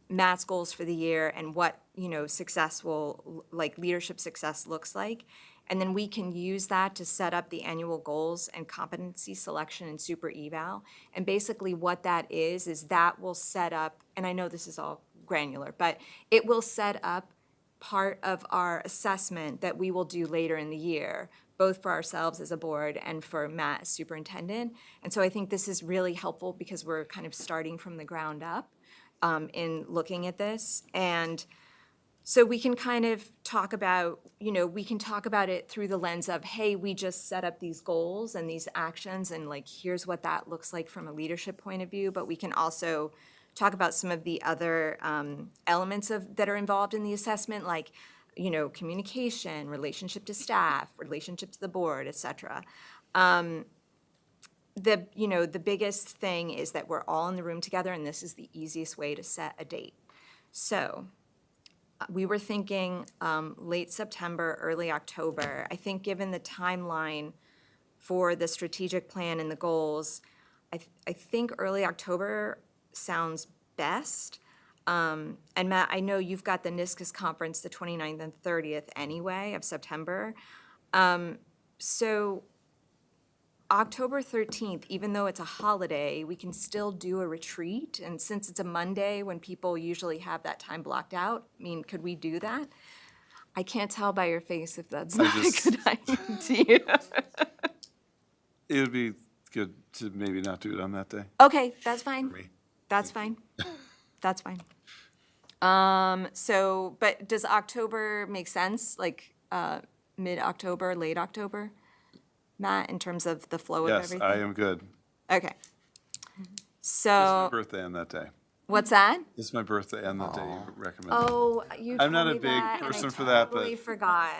Matt's goals for the year and what, successful, leadership success looks like. And then we can use that to set up the annual goals and competency selection and super eval. And basically what that is that will set up, and I know this is all granular, but it will set up part of our assessment that we will do later in the year, both for ourselves as a board and for Matt as superintendent. And so I think this is really helpful because we're kind of starting from the ground up in looking at this. And so we can kind of talk about, it through the lens of, hey, we just set up these goals and these actions, and here's what that looks like from a leadership point of view. But we can also talk about some of the other elements that are involved in the assessment, like, communication, relationship to staff, relationship to the board, et cetera. The biggest thing is that we're all in the room together, and this is the easiest way to set a date. So we were thinking late September, early October. I think given the timeline for the strategic plan and the goals, I think early October sounds best. And Matt, I know you've got the NISCUS conference the 29th and 30th anyway of September. So October 13th, even though it's a holiday, we can still do a retreat. And since it's a Monday when people usually have that time blocked out, could we do that? I can't tell by your face if that's not a good idea. It would be good to maybe not do it on that day. Okay, that's fine. That's fine. That's fine. But does October make sense? Mid-October, late October? Matt, in terms of the flow of Yes, everything? I am good. Okay. It's my So, birthday on that day. what's that? It's my birthday on the day you recommended. Oh, you I'm not told a me big that, and person I for that, but- totally forgot.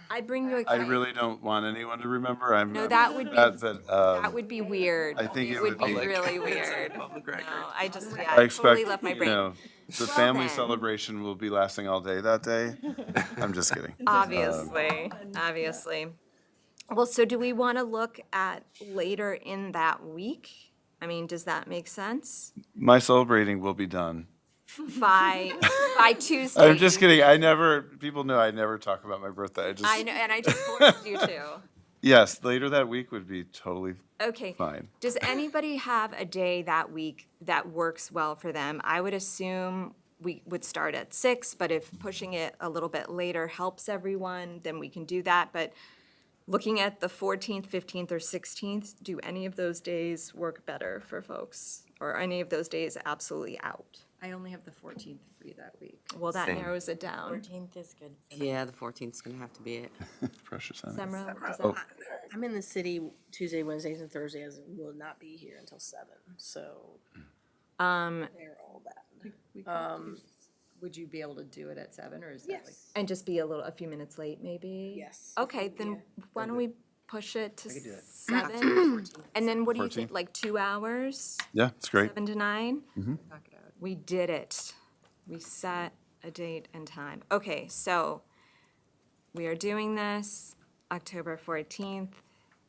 I'd bring you a I cake. really don't want anyone to remember. No, that would be- But, That would be weird. I think it would would be be- really weird. No, I just, I totally expect, left my you brain. know, the family then. celebration will be lasting all day that day. I'm just kidding. Obviously. Well, so do we want to look at later in that week? Does that make sense? My celebrating will be done. By Tuesday. I'm just kidding. People know I never talk about my birthday. I know, and I just forced you to. Yes, later that week would be totally Okay. fine. Does anybody have a day that week that works well for them? I would assume we would start at 6, but if pushing it a little bit later helps everyone, then we can do that. But looking at the 14th, 15th, or 16th, do any of those days work better for folks? Or any of those days absolutely out? I only have the 14th free that week. Well, that Same. narrows it down. 14th is good for me. Yeah, the 14th's gonna have to be it. Precious. Semra, is Oh. that- I'm in the city Tuesday, Wednesdays, and Thursdays, and will not be here until 7, so they're all bad. Would you be able to do it at 7, or is that like? Yes, and just be a few minutes late, maybe? yes. Okay, then why don't we push it to I could do that. 7? And then what do you think, like 2 hours? Yeah, it's great. 7 to 9? Knock it out. We did it. We set a date and time. Okay, so we are doing this October 14th.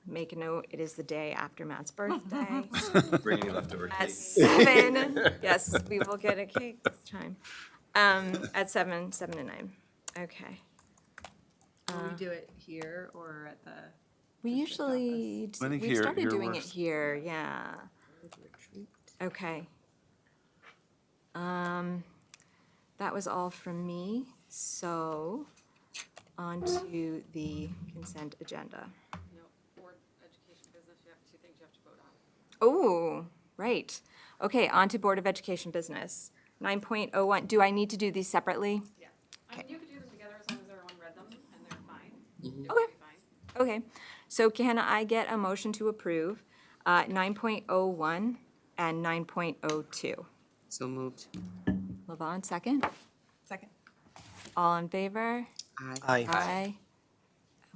Make a note, it is the day after Matt's birthday. Bring any leftover At cake. 7, yes, we will get a cake this time. At 7 to 9. Okay. Will we do it here or at the? We usually, I think we here- started here doing it works. here, yeah. Okay. That was all from me, so on to the consent agenda. No, board education business, you have 2 things you have to vote on. Oh, right. Okay, on to Board of Education business. 9.01, do I need to do these separately? Yeah. I mean, you could do them together as long as everyone read them and they're fine. It Okay. would be fine. Okay, so can I get a motion to approve 9.01 and 9.02? So moved. Levon, second? Second. All in favor? Aye. Aye.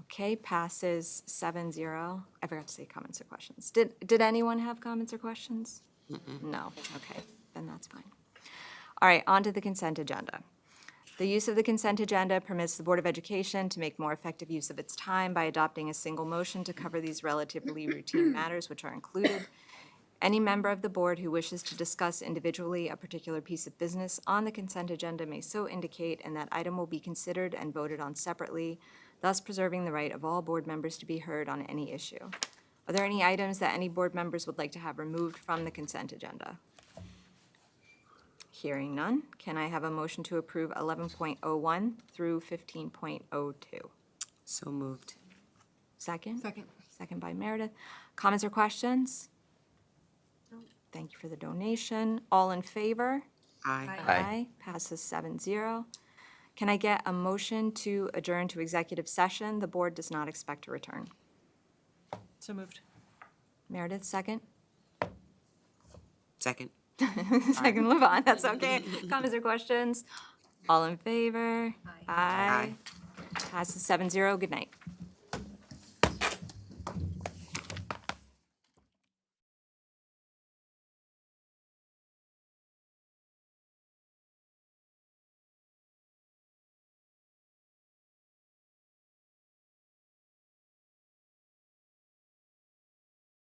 Okay, passes 7-0. I forgot to say comments or questions. Did anyone have comments or questions? No, okay, then that's fine. All right, on to the consent agenda. The use of the consent agenda permits the Board of Education to make more effective use of its time by adopting a single motion to cover these relatively routine matters which are included. Any member of the board who wishes to discuss individually a particular piece of business on the consent agenda may so indicate, and that item will be considered and voted on separately, thus preserving the right of all board members to be heard on any issue. Are there any items that any board members would like to have removed from the consent agenda? Hearing none, can I have a motion to approve 11.01 through 15.02? So moved. Second? Second. Second by Meredith. Comments or questions? Thank you for the donation. All in favor? Aye. Aye. Passes 7-0. Can I get a motion to adjourn to executive session? The board does not expect to return. So moved. Meredith, second? Second. Second, Levon, that's okay. Comments or questions? All in favor? Aye. Passes 7-0. Good night.